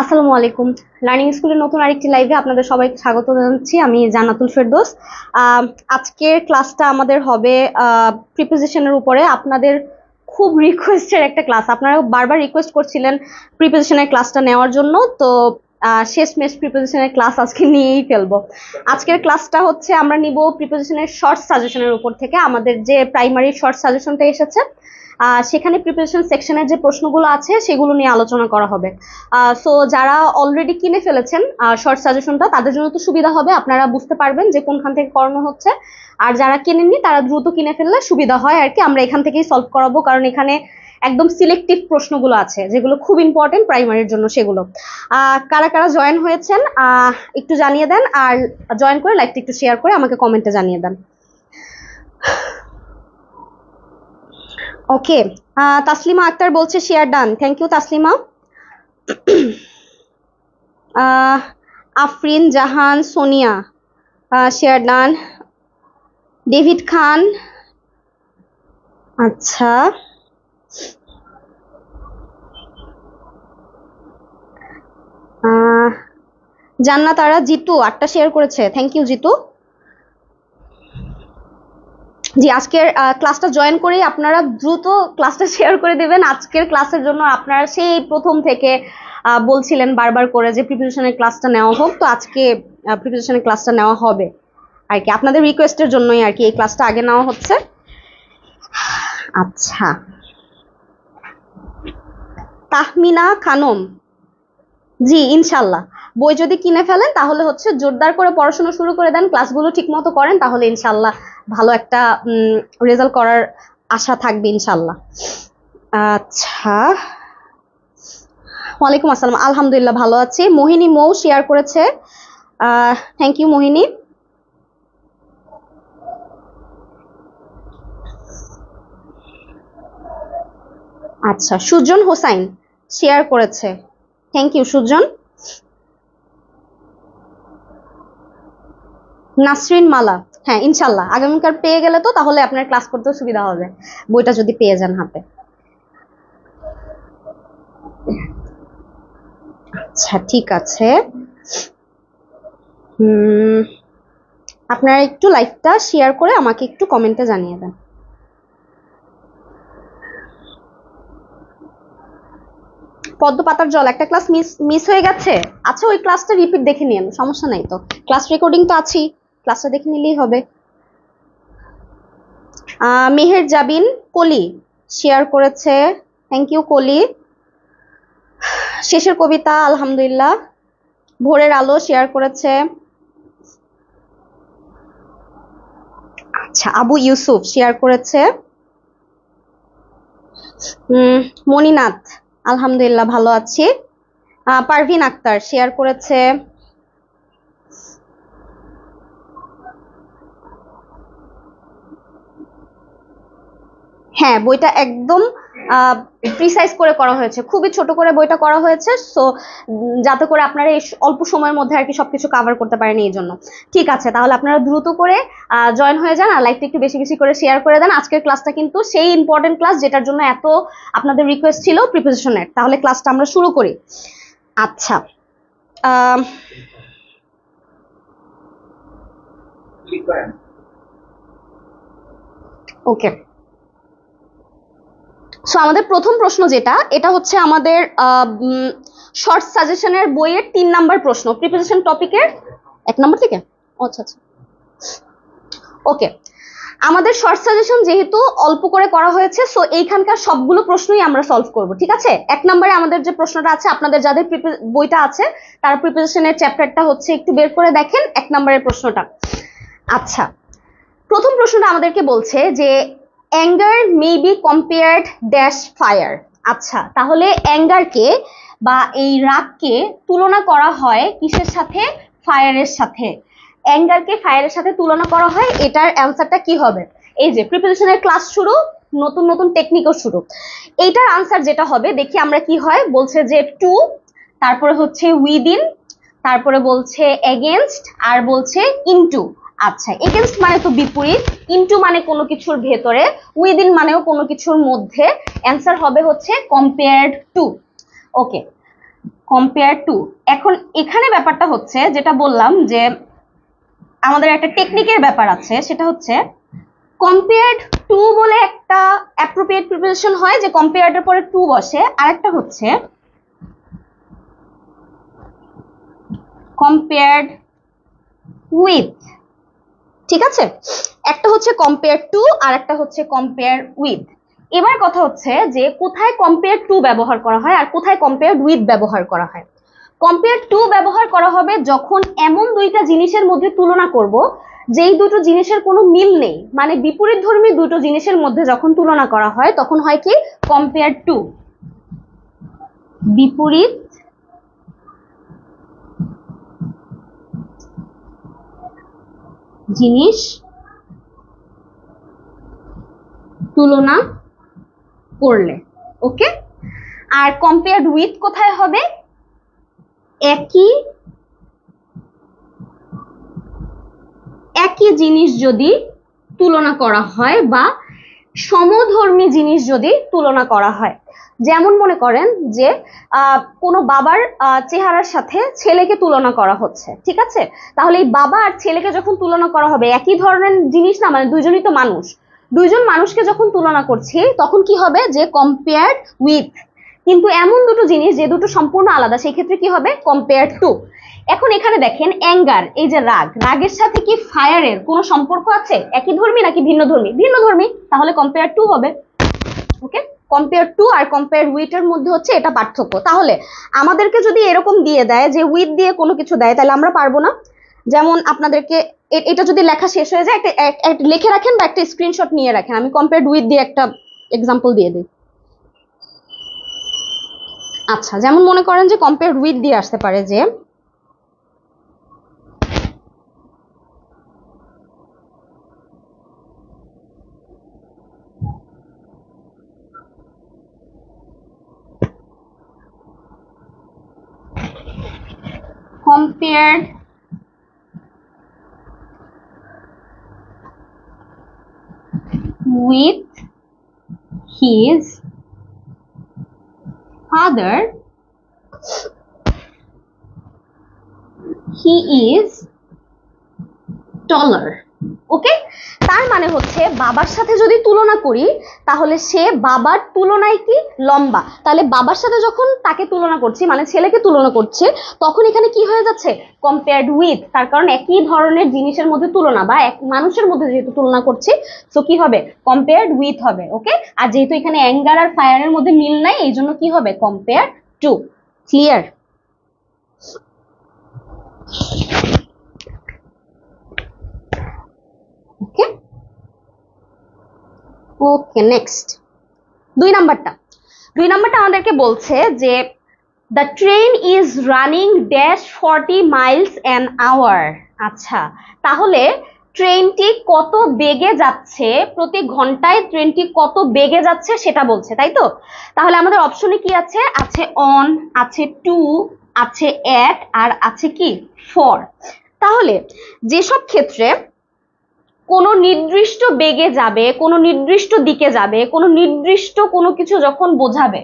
আসসালামু আলাইকুম। লার্নিং স্কুলের নতুন আরেকটি লাইভে আপনাদের সবাইকে স্বাগত জানাচ্ছি। আমি জান্নাতুল ফেরদৌস। আজকের ক্লাসটা আমাদের হবে প্রিপোজিশনের উপরে। আপনাদের খুব রিকোয়েস্টের একটা ক্লাস, আপনারা বারবার রিকোয়েস্ট করছিলেন প্রিপোজিশনের ক্লাসটা নেওয়ার জন্য, তো শেষমেশ প্রিপোজিশনের ক্লাস আজকে নিয়েই ফেলবো। আজকের ক্লাসটা হচ্ছে আমরা নিব প্রিপোজিশনের শর্ট সাজেশনের উপর থেকে। আমাদের যে প্রাইমারি শর্ট সাজেশনটা এসেছে সেখানে প্রিপারেশন সেকশনের যে প্রশ্নগুলো আছে সেগুলো নিয়ে আলোচনা করা হবে। সো যারা অলরেডি কিনে ফেলেছেন শর্ট সাজেশনটা, তাদের জন্য তো সুবিধা হবে, আপনারা বুঝতে পারবেন যে কোনখান থেকে করানো হচ্ছে। আর যারা কিনেননি তারা দ্রুত কিনে ফেললে সুবিধা হয় আর কি। আমরা এখান থেকেই সলভ করাবো, কারণ এখানে একদম সিলেক্টিভ প্রশ্নগুলো আছে যেগুলো খুব ইম্পর্টেন্ট প্রাইমারির জন্য। সেগুলো কারা কারা জয়েন হয়েছেন একটু জানিয়ে দেন, আর জয়েন করে লাইকটা একটু শেয়ার করে আমাকে কমেন্টে জানিয়ে দেন। ওকে, তাসলিমা আক্তার বলছে share done. Thank you Taslima. Afrin Jahan Sonia share done. David Khan, আচ্ছা। জান্নাত আরা জিতু 8টা শেয়ার করেছে, থ্যাংক ইউ জিতু। জি, আজকের ক্লাসটা জয়েন করে আপনারা দ্রুত ক্লাসটা শেয়ার করে দেবেন। আজকের ক্লাসের জন্য আপনারা সেই প্রথম থেকে বলছিলেন বারবার করে যে প্রিপারেশনের ক্লাসটা নেওয়া হোক, তো আজকে প্রিপারেশনের ক্লাসটা নেওয়া হবে আর কি। আপনাদের রিকোয়েস্টের জন্যই আর কি এই ক্লাসটা আগে নেওয়া হচ্ছে। আচ্ছা, তাহমিনা খানম, জি ইনশাল্লাহ। বই যদি কিনে ফেলেন তাহলে হচ্ছে জোরদার করে পড়াশোনা শুরু করে দেন, ক্লাসগুলো ঠিক মতো করেন, তাহলে ইনশাল্লাহ ভালো একটা রেজাল্ট করার আশা থাকবে ইনশাল্লাহ। আচ্ছা, ওয়ালাইকুম আসসালাম, আলহামদুলিল্লাহ ভালো আছি। মোহিনী মৌ শেয়ার করেছে, থ্যাংক ইউ মোহিনী। আচ্ছা, সুজন হোসাইন শেয়ার করেছে, থ্যাংক ইউ সুজন। নাসরিন মালা, হ্যাঁ ইনশাল্লাহ আগামীকাল পেয়ে গেলে তো তাহলে আপনার ক্লাস করতেও সুবিধা হবে, বইটা যদি পেয়ে যান হাতে। আচ্ছা ঠিক আছে, আপনারা একটু লাইভটা শেয়ার করে আমাকে একটু কমেন্টে জানিয়ে দেন। পদ্ম পাতার জল একটা ক্লাস মিস হয়ে গেছে, আচ্ছা ওই ক্লাসটা রিপিট দেখে নিন, সমস্যা নাই তো, ক্লাস রেকর্ডিং তো আছেই, ক্লাসটা দেখে নিলেই হবে। মেহের জাবিন কলি শেয়ার করেছে, থ্যাংক ইউ কলি। শেষের কবিতা আলহামদুলিল্লাহ। ভোরের আলো শেয়ার করেছে। আচ্ছা, আবু ইউসুফ শেয়ার করেছে। মনিনাথ, আলহামদুলিল্লাহ ভালো আছি। পারভিন আক্তার শেয়ার করেছে। হ্যাঁ, বইটা একদম প্রিসাইজ করে করা হয়েছে, খুবই ছোট করে বইটা করা হয়েছে, সো যাতে করে আপনারা এই অল্প সময়ের মধ্যে আর কি সবকিছু কভার করতে পারেন এই জন্য। ঠিক আছে, তাহলে আপনারা দ্রুত করে জয়েন হয়ে যান আর লাইভটা একটু বেশি বেশি করে শেয়ার করে দেন। আজকের ক্লাসটা কিন্তু সেই ইম্পর্টেন্ট ক্লাস যেটার জন্য এত আপনাদের রিকোয়েস্ট ছিল প্রিপারেশনের। তাহলে ক্লাসটা আমরা শুরু করি। আচ্ছা, ওকে, সো আমাদের প্রথম প্রশ্ন যেটা, এটা হচ্ছে আমাদের শর্ট সাজেশনের বইয়ের 3 নাম্বার প্রশ্ন, প্রিপারেশন টপিকের 1 নাম্বার থেকে। আচ্ছা আচ্ছা, ওকে। আমাদের শর্ট সাজেশন যেহেতু অল্প করে করা হয়েছে, সো এইখানকার সবগুলো প্রশ্নই আমরা সলভ করব, ঠিক আছে। 1 নম্বরে আমাদের যে প্রশ্নটা আছে, আপনাদের যাদের বইটা আছে তারা প্রিপারেশনের চ্যাপ্টারটা হচ্ছে একটু বের করে দেখেন 1 নম্বরের প্রশ্নটা। আচ্ছা, প্রথম প্রশ্নটা আমাদেরকে বলছে যে anger may be compared dash fire. আচ্ছা, তাহলে অ্যাঙ্গারকে বা এই রাগকে তুলনা করা হয় কিসের সাথে? ফায়ারের সাথে। অ্যাঙ্গারকে ফায়ারের সাথে তুলনা করা হয়, এটার অ্যান্সারটা কি হবে? এই যে প্রিপারেশনের ক্লাস শুরু, নতুন নতুন টেকনিকও শুরু, এইটার আনসার যেটা হবে দেখি আমরা কি হয়। বলছে যে টু, তারপরে হচ্ছে উইদিন, তারপরে বলছে এগেনস্ট, আর বলছে ইনটু। আচ্ছা, এগেনস্ট মানে তো বিপরীত, ইনটু মানে কোনো কিছুর ভেতরে, উইদিন মানেও কোনো কিছুর মধ্যে। অ্যান্সার হবে হচ্ছে কম্পেয়ার্ড টু। ওকে, কম্পেয়ার টু। এখন এখানে ব্যাপারটা হচ্ছে যেটা বললাম যে আমাদের একটা টেকনিকের ব্যাপার আছে, সেটা হচ্ছে কম্পেয়ার্ড টু বলে একটা অ্যাপ্রোপ্রিয়েট প্রিপোজিশন হয় যে কম্পেয়ার্ডের পরে টু বসে, আরেকটা হচ্ছে কম্পেয়ার্ড উইথ। ঠিক আছে, একটা হচ্ছে কম্পেয়ার টু আর একটা হচ্ছে কম্পেয়ার উইথ। এবার কথা হচ্ছে যে কোথায় কম্পেয়ার টু ব্যবহার করা হয় আর কোথায় কম্পেয়ার উইথ ব্যবহার করা হয়। কম্পেয়ার টু ব্যবহার করা হবে যখন এমন দুইটা জিনিসের মধ্যে তুলনা করব যেই দুটো জিনিসের কোনো মিল নেই, মানে বিপরীতধর্মী দুটো জিনিসের মধ্যে যখন তুলনা করা হয় তখন হয় কি কম্পেয়ার টু। বিপরীত জিনিস তুলনা করলে। ওকে, আর কম্পেয়ার্ড উইথ কোথায় হবে? একই জিনিস যদি তুলনা করা হয় বা সমধর্মী জিনিস যদি তুলনা করা হয়। যেমন মনে করেন যে কোনো বাবার চেহারার সাথে ছেলেকে তুলনা করা হচ্ছে, ঠিক আছে, তাহলে এই বাবা আর ছেলেকে যখন তুলনা করা হবে একই ধরনের জিনিস না, মানে দুইজনই তো মানুষ, দুইজন মানুষকে যখন তুলনা করছি তখন কি হবে যে কম্পেয়ার্ড উইথ। কিন্তু এমন দুটো জিনিস যে দুটো সম্পূর্ণ আলাদা, সেই ক্ষেত্রে কি হবে কম্পেয়ার্ড টু। এখন এখানে দেখেন অ্যাঙ্গার, এই যে রাগ, রাগের সাথে কি ফায়ারের কোনো সম্পর্ক আছে? একই ধর্মী নাকি ভিন্ন ধর্মী? ভিন্ন ধর্মী, তাহলে কম্পেয়ার টু হবে। ওকে, কম্পেয়ার টু আর কম্পেয়ার উইথ এর মধ্যে হচ্ছে এটা পার্থক্য। তাহলে আমাদেরকে যদি এরকম দিয়ে দেয় যে উইথ দিয়ে কোনো কিছু দেয় তাহলে আমরা পারবো না। যেমন আপনাদেরকে এটা যদি লেখা শেষ হয়ে যায় একটা লিখে রাখেন বা একটা স্ক্রিনশট নিয়ে রাখেন, আমি কম্পেয়ার উইথ দিয়ে একটা এক্সাম্পল দিয়ে দিই। আচ্ছা, যেমন মনে করেন যে কম্পেয়ার উইথ দিয়ে আসতে পারে যে compared with his father, he is taller. ওকে, তার মানে হচ্ছে বাবার সাথে যদি তুলনা করি তাহলে সে বাবার তুলনায় কি লম্বা, তাহলে বাবার সাথে যখন তাকে তুলনা করছি মানে ছেলেকে তুলনা করছে তখন এখানে কি হয়ে যাচ্ছে কম্পেয়ার্ড উইথ, তার কারণ একই ধরনের জিনিসের মধ্যে তুলনা বা এক মানুষের মধ্যে যেহেতু তুলনা করছি তো কি হবে কম্পেয়ার্ড উইথ হবে। ওকে, আর যেহেতু এখানে অ্যাঙ্গার আর ফায়ারের মধ্যে মিল নাই এই জন্য কি হবে compared to. Clear? Okay okay, next দুই নাম্বারটা আমাদেরকে বলছে যে the train is running dash 40 miles an hour. আচ্ছা, তাহলে ট্রেনটি কত বেগে যাচ্ছে, প্রতি ঘন্টায় ট্রেনটি কত বেগে যাচ্ছে সেটা বলছে, তাই তো? তাহলে আমাদের অপশনে কি আছে? আছে অন, আছে টু, আছে এট, আর আছে কি ফর। তাহলে যেসব ক্ষেত্রে কোনো নির্দিষ্ট বেগে যাবে, কোনো নির্দিষ্ট দিকে যাবে, কোনো নির্দিষ্ট কোনো কিছু যখন বোঝাবে,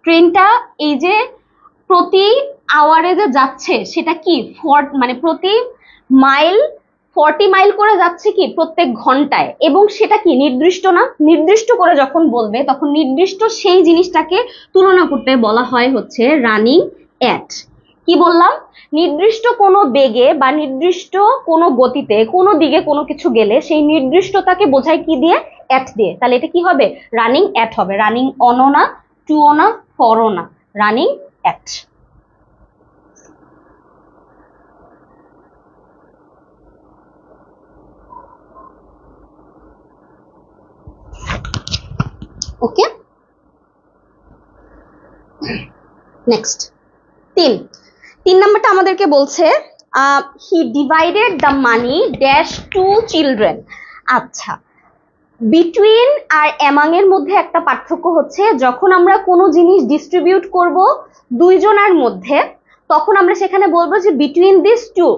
ট্রেনটা এই যে প্রতি আওয়ারে যে যাচ্ছে সেটা কি মানে প্রতি মাইল 40 মাইল করে যাচ্ছে কি প্রত্যেক ঘন্টায়, এবং সেটা কি নির্দিষ্ট না, নির্দিষ্ট করে যখন বলবে তখন নির্দিষ্ট সেই জিনিসটাকে তুলনা করতে বলা হয় হচ্ছে রানিং এট। কি বললাম? নির্দিষ্ট কোনো বেগে বা নির্দিষ্ট কোনো গতিতে কোনো দিকে কোনো কিছু গেলে সেই নির্দিষ্টতাকে বোঝায় কি দিয়ে? এট দিয়ে। তাহলে এটা কি হবে? রানিং এট হবে, রানিং অনও না, টুও না, ফরও না, রানিং এট। ওকে, নেক্সট তিন নাম্বারটা আমাদেরকে বলছে he divided the money dash two children. আচ্ছা, বিটুইন আর অ্যামাং এর মধ্যে একটা পার্থক্য হচ্ছে যখন আমরা কোনো জিনিস ডিস্ট্রিবিউট করব দুইজনের মধ্যে তখন আমরা সেখানে বলবো যে বিটুইন দিস টু।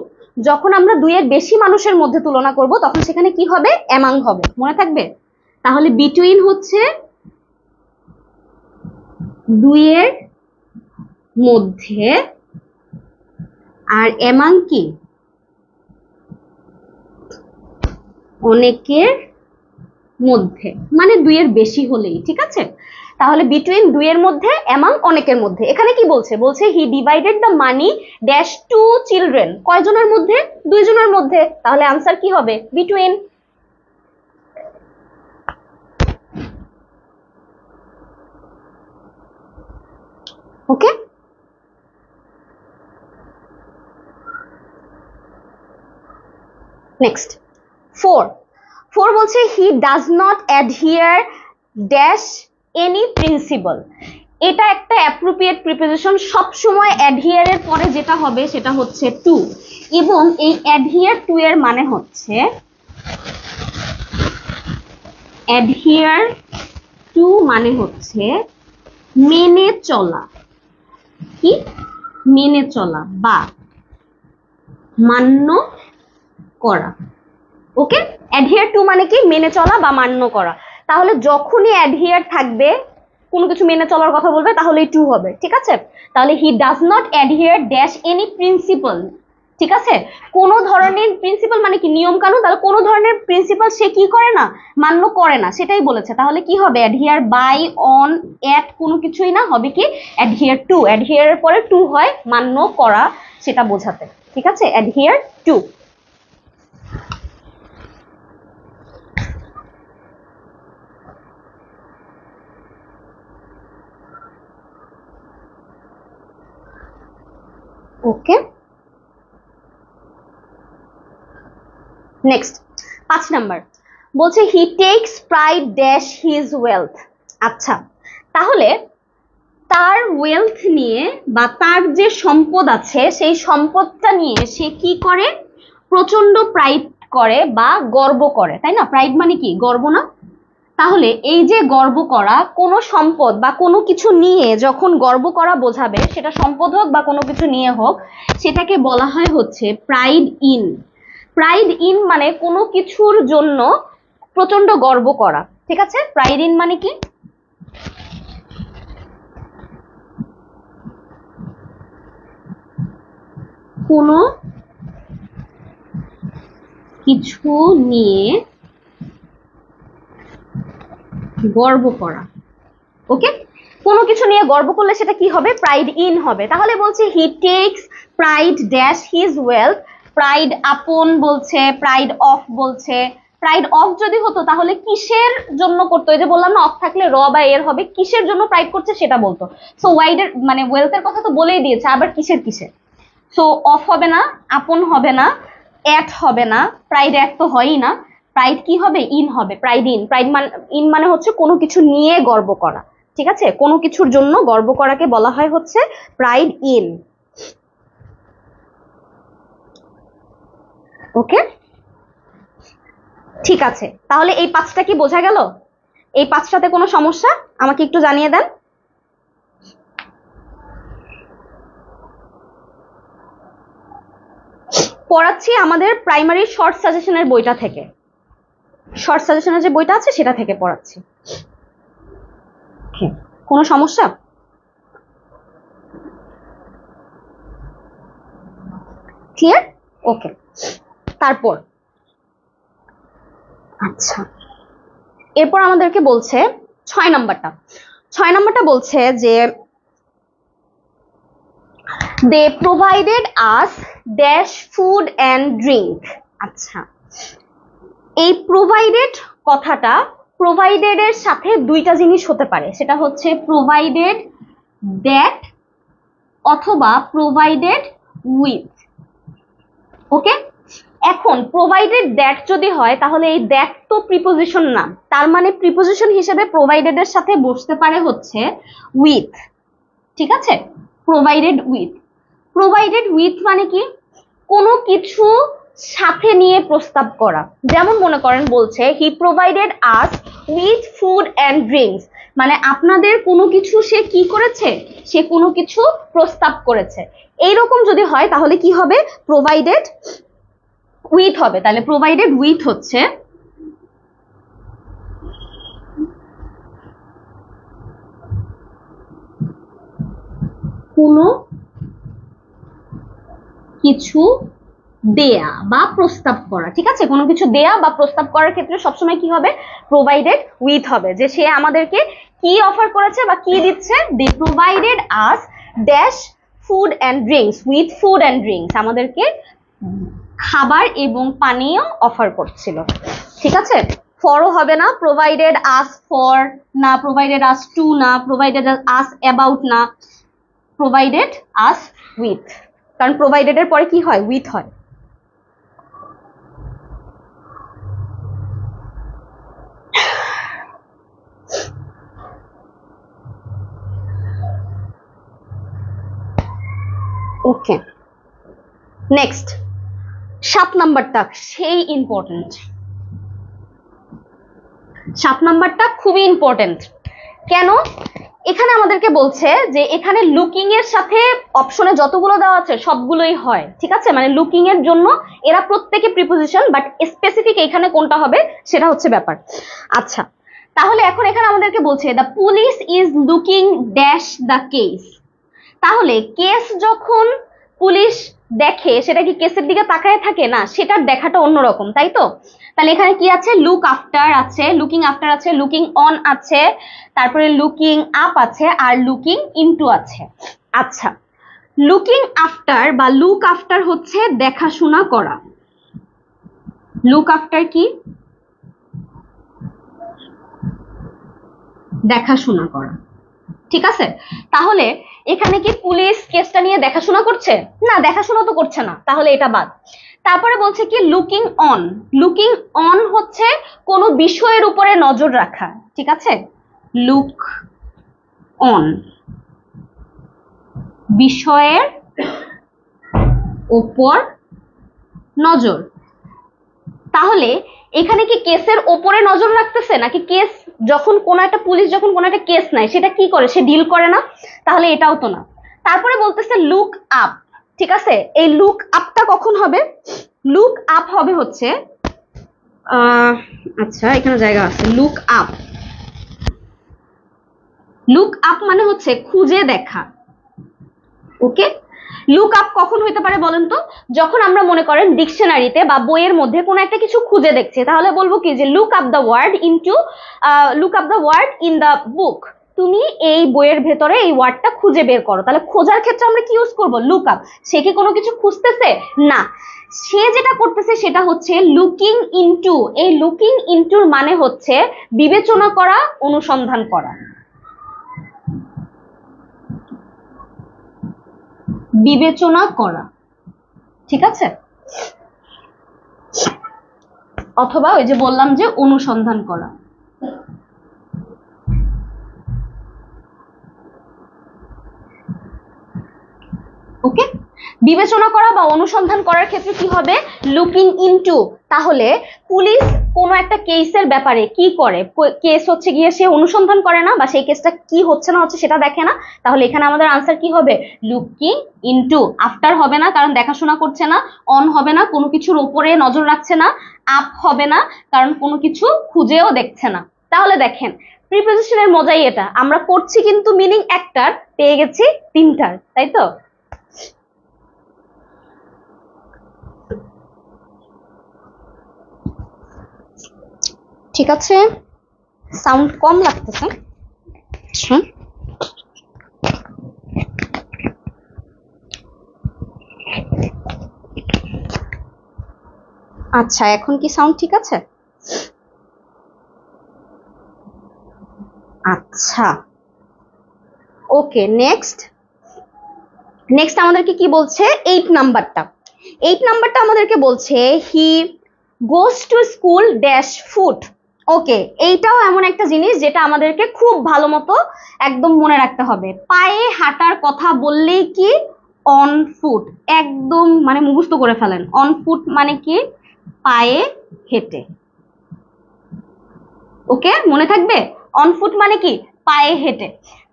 যখন আমরা দুইয়ের বেশি মানুষের মধ্যে তুলনা করব তখন সেখানে কি হবে? অ্যামাং হবে, মনে থাকবে? তাহলে বিটুইন হচ্ছে দুইয়ের মধ্যে আর এমাং কি অনেকের মধ্যে, মানে দুইয়ের বেশি হলেই, ঠিক আছে। তাহলে বিটুইন দুইয়ের মধ্যে এমাং অনেকের মধ্যে, এখানে কি বলছে, বলছে he divided the money dash two children, কয়জনের মধ্যে, দুইজনের মধ্যে, তাহলে আনসার কি হবে, বিটুইন। ওকে, নেক্সট 4 বলছে he does not adhere dash any principal, এটা একটা অ্যাপ্রোপ্রিয়েট প্রিপোজিশন, সব সময় অ্যাডহিয়ার এর পরে যেটা হবে সেটা হচ্ছে টু, এবং এই অ্যাডহিয়ার টু এর মানে হচ্ছে, অ্যাডহিয়ার টু মানে হচ্ছে মেনে চলা, কি মেনে চলা বা মান্য করা। ওকে, অ্যাডহিয়ার টু মানে কি মেনে চলা বা মান্য করা, তাহলে যখনই অ্যাডহিয়ার থাকবে, কোনো কিছু মেনে চলার কথা বলবে, তাহলে টু হবে, ঠিক আছে। তাহলে he does not adhere dash any principal, ঠিক আছে, কোন ধরনের প্রিন্সিপাল মানে কি নিয়ম কানুন, তাহলে কোন ধরনের প্রিন্সিপাল সে কি করে না, মান্য করে না, সেটাই বলেছে। তাহলে কি হবে, অ্যাডহিয়ার বাই, অন, এট, কোনো কিছুই না, হবে কি অ্যাডহিয়ার টু, অ্যাডহিয়ার এর পরে টু হয় মান্য করা, সেটা বোঝাতে, ঠিক আছে, অ্যাডহিয়ার টু। ওকে, নেক্সট 5 নাম্বার বলছে হি tax pride dash his wealth. আচ্ছা, তাহলে তার ওয়েলথ নিয়ে বা তার যে সম্পদ আছে সেই সম্পদটা নিয়ে সে কি করে, প্রচন্ড প্রাইড করে বা গর্ব করে, তাই না, প্রাইড মানে কি গর্ব না, তাহলে এই যে গর্ব করা, কোনো সম্পদ বা কোনো কিছু নিয়ে যখন গর্ব করা বোঝাবে, সেটা সম্পদ হোক বা কোনো কিছু নিয়ে হোক, সেটাকে বলা হয় হচ্ছে প্রাইড ইন। প্রাইড ইন মানে কোনো কিছুর জন্য প্রচন্ড গর্ব করা, ঠিক আছে, প্রাইড ইন মানে কি, কোনো কিছু নিয়ে গর্ব করা। ওকে, কোনো কিছু নিয়ে গর্ব করলে সেটা কি হবে, প্রাইড ইন হবে। তাহলে বলছে হি tax pride dash his wealth, pride আপন বলছে, প্রাইড অফ বলছে, প্রাইড অফ যদি হতো তাহলে কিসের জন্য করতো, এই যে বললাম না অফ থাকলে র বা এর হবে, কিসের জন্য প্রাইড করছে সেটা বলতো। সো ওয়াইডের মানে ওয়েলথের কথা তো বলেই দিয়েছে, আবার কিসের কিসের, সো অফ হবে না, আপন হবে না, এট হবে না, প্রাইড এক তো হয়ই না, প্রাইড কি হবে, ইন হবে, প্রাইড ইন। প্রাইড মানে ইন মানে হচ্ছে কোনো কিছু নিয়ে গর্ব করা, ঠিক আছে, কোনো কিছুর জন্য গর্ব করাকে বলা হয় হচ্ছে প্রাইড ইন। ওকে, ঠিক আছে, তাহলে এই 5টা কি বোঝা গেল, এই 5টাতে কোনো সমস্যা আমাকে একটু জানিয়ে দেন। পড়াচ্ছি আমাদের প্রাইমারি শর্ট সাজেশনের বইটা থেকে, শর্ট সাজেশনের যে বইটা আছে সেটা থেকে পড়াচ্ছি। কোনো সমস্যা, ক্লিয়ার, ওকে। তারপর আচ্ছা, এরপর আমাদেরকে বলছে 6 নাম্বারটা বলছে যে they provided us dash food and drink. আচ্ছা, এই প্রোভাইডেড কথাটা, প্রোভাইডেড এর সাথে দুইটা জিনিস হতে পারে, সেটা হচ্ছে প্রোভাইডেড দ্যাট অথবা প্রোভাইডেড উইথ। ওকে, এখন প্রোভাইডেড দ্যাট যদি হয় তাহলে এই দ্যাট তো প্রিপোজিশন নাম, তার মানে প্রিপোজিশন হিসেবে প্রোভাইডেড এর সাথে বসতে পারে হচ্ছে উইথ, ঠিক আছে, প্রোভাইডেড উইথ। প্রোভাইডেড উইথ মানে কি, কোনো কিছু সাথে নিয়ে প্রস্তাব করা, যেমন মনে করেন বলছে he provided us with food and drinks, মানে আপনাদের কোনো কিছু সে কি করেছে, সে কোনো কিছু প্রস্তাব করেছে, এইরকম যদি হয় তাহলে কি হবে, প্রোভাইডেড উইথ হবে। তাহলে প্রোভাইডেড উইথ হচ্ছে কোনো কিছু দেয়া বা প্রস্তাব করা, ঠিক আছে? কোনো কিছু দেয়া বা প্রস্তাব করার ক্ষেত্রে সবসময় কি হবে? প্রোভাইডেড উইথ হবে, যে সে আমাদেরকে কি অফার করেছে বা কি দিচ্ছে। They provided us dash food and drinks, with food and drinks, আমাদেরকে খাবার এবং পানীয় অফার করছিল, ঠিক আছে? ফরও হবে না, প্রোভাইডেড আস ফর না, প্রোভাইডেড আস টু না, প্রোভাইডেড আস অ্যাবাউট না, প্রোভাইডেড আস উইথ, কারণ প্রোভাইডেড এর পরে কি হয়? উইথ হয়। ওকে, নেক্সট 7 নাম্বারটা সেই ইম্পর্টেন্ট। 7 নাম্বারটা খুবই ইম্পর্টেন্ট। কেন? এখানে আমাদেরকে বলছে যে এখানে লুকিং এর সাথে অপশনে যতগুলো দেওয়া আছে সবগুলোই হয়, ঠিক আছে? মানে লুকিং এর জন্য এরা প্রত্যেকে প্রিপোজিশন, বাট স্পেসিফিক এখানে কোনটা হবে সেটা হচ্ছে ব্যাপার। আচ্ছা, তাহলে এখন এখানে আমাদেরকে বলছে the police is looking dash the case. তাহলে কেস যখন পুলিশ দেখে সেটা কি কেসের দিকে তাকায় থাকে? না, সেটার দেখাটা অন্যরকম, তাই তো? তাহলে এখানে কি আছে? লুক আফটার আছে, লুকিং আফটার আছে, লুকিং অন আছে, তারপরে লুকিং আপ আছে, আর লুকিং ইনটু আছে। আচ্ছা, লুকিং আফটার বা লুক আফটার হচ্ছে দেখাশোনা করা। লুক আফটার কি? দেখাশোনা করা, ঠিক আছে? তাহলে এখানে কি পুলিশ কেসটা নিয়ে দেখাশোনা করছে? না, দেখাশোনা তো করছে না, তাহলে এটা বাদ। তারপরে বলছে কি লুকিং অন। লুকিং অন হচ্ছে কোনো বিষয়ের উপরে নজর রাখা, ঠিক আছে? লুক অন, বিষয়ের উপর নজর। তাহলে এখানে কি কেসের ওপরে নজর রাখতেছে, নাকি কেস যখন কোন একটা পুলিশ যখন কোন একটা কেস নেয় সেটা কি করে? সে ডিল করে না, তাহলে এটাও তো না। তারপরে বলতেছে লুক আপ, ঠিক আছে? এই লুক আপটা কখন হবে? লুক আপ হবে হচ্ছে আচ্ছা এখানে জায়গা আছে, লুক আপ। লুক আপ মানে হচ্ছে খুঁজে দেখা, ওকে? লুক আপ কখন হইতে পারে বলেন তো? যখন আমরা মনে করেন ডিকশনারিতে বা বইয়ের মধ্যে কোনো একটা কিছু খুঁজে দেখছি, তাহলে বলবো কি যে look up the word in the book. তুমি এই বইয়ের ভেতরে এই ওয়ার্ডটা খুঁজে বের করো। তাহলে খোঁজার ক্ষেত্রে আমরা কি ইউজ করব? Look up. সে কি কোনো কিছু খুঁজতেছে? না, সে যেটা করতেছে সেটা হচ্ছে লুকিং ইনটু। এই লুকিং ইনটুর মানে হচ্ছে বিবেচনা করা, অনুসন্ধান করা, বিবেচনা করা, ঠিক আছে? অথবা ওই যে বললাম যে অনুসন্ধান করা। ওকে, বিবেচনা করা বা অনুসন্ধান করার ক্ষেত্রে কি হবে? Looking into. তাহলে পুলিশ কোনো একটা কেসের ব্যাপারে কি করে? কেস হচ্ছে গিয়ে সে অনুসন্ধান করে না, বা সেই কেসটা কি হচ্ছে না হচ্ছে সেটা দেখে না। তাহলে এখানে আমাদের আনসার কি হবে? Looking into. আফটার হবে না, কারণ দেখাশোনা করছে না। অন হবে না, কোনো কিছুর উপরে নজর রাখছে না। আপ হবে না, কারণ কোনো কিছু খুঁজেও দেখছে না। তাহলে দেখেন প্রিপোজিশনের মজাই এটা, আমরা করছি কিন্তু মিনিং একটার, পেয়ে গেছি তিনটার, তাই তো? ঠিক আছে, সাউন্ড কম লাগতেছে। আচ্ছা, এখন কি সাউন্ড ঠিক আছে? আচ্ছা, ওকে, নেক্সট আমাদেরকে কি বলছে? 8 নাম্বারটা। 8 নাম্বারটা আমাদেরকে বলছে he goes to school dash foot. Okay, এইটাও এমন একটা জিনিস যেটা আমাদেরকে খুব ভালো মতো একদম মনে রাখতে হবে। পায়ে হাঁটার কথা বললেই কি? On foot. একদম মানে মুখস্থ করে ফেলেন। অন ফুট মানে কি? পায়ে হেঁটে। ওকে, মনে থাকবে? অন ফুট মানে কি? পায়ে হেঁটে।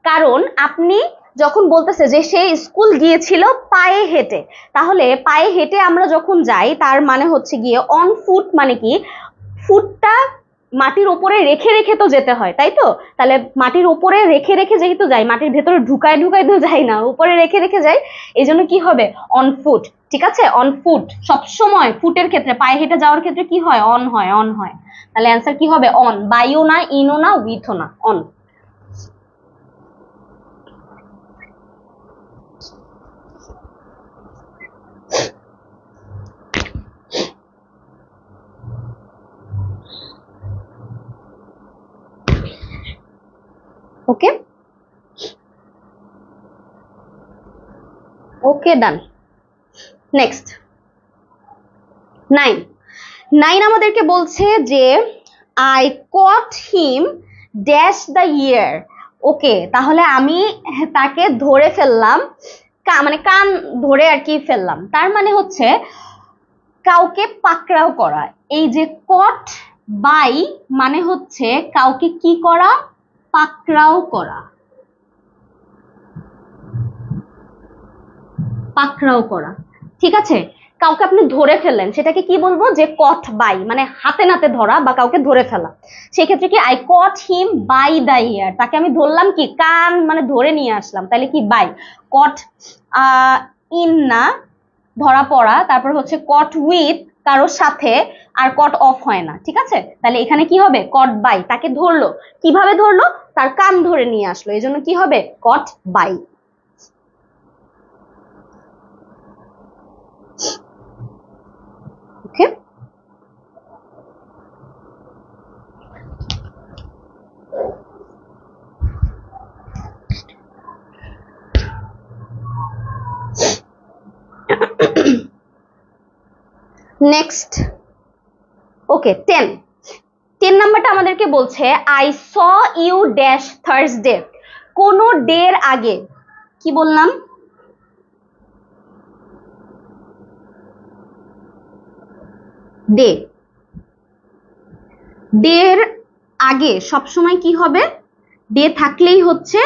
কারণ আপনি যখন বলতেছে যে সে স্কুল গিয়েছিল পায়ে হেঁটে, তাহলে পায়ে হেঁটে আমরা যখন যাই তার মানে হচ্ছে গিয়ে অন ফুট মানে কি? ফুটটা মাটির উপরে রেখে রেখে তো যেতে হয়, তাই তো? তাহলে মাটির উপরে রেখে রেখে যেহেতু যাই, মাটির ভেতরে ঢুকায় ঢুকায় তো যাই না, উপরে রেখে রেখে যাই, এই জন্য কি হবে? On foot. ঠিক আছে, অন ফুট। সবসময় ফুটের ক্ষেত্রে, পায়ে হেঁটে যাওয়ার ক্ষেত্রে কি হয়? অন হয়, অন হয়। তাহলে অ্যান্সার কি হবে? অন। বাইও না, ইনও না, উইথও না, on. Okay okay, done. Next 9। 9 আমাদেরকে বলছে যে I caught him dash the ear. Okay, তাহলে আমি তাকে ধরে ফেললাম, মানে কান ধরে আর কি ফেললাম। তার মানে হচ্ছে কাউকে পাকড়াও করা। এই যে কট বাই মানে হচ্ছে কাউকে কি করা? পাকড়াও করা, পাকড়াও করা। ঠিক আছে, কাউকে আপনি ধরে ফেললেন, সেটাকে কি বলবো? যে কট বাই, মানে হাতে নাতে ধরা বা কাউকে ধরে ফেলা। সেক্ষেত্রে কি I caught him by the ear, তাকে আমি ধরলাম কি? কান, মানে ধরে নিয়ে আসলাম, তাহলে কি বাই। কট ইন না, ধরা পড়া, তারপর হচ্ছে কট উইথ, কারোর সাথে, আর কট অফ হয় না। ঠিক আছে, তাহলে এখানে কি হবে? কট বাই, তাকে ধরলো। কিভাবে ধরলো? তার কান ধরে নিয়ে আসলো, এই জন্য কি হবে? Caught by. Okay, next. ওকে, 10 নাম্বারটা আমাদেরকে বলছে I saw you dash Thursday. কোন ডের আগে, কি বললাম? ডে। ডের আগে সবসময় কি হবে? ডে থাকলেই হচ্ছে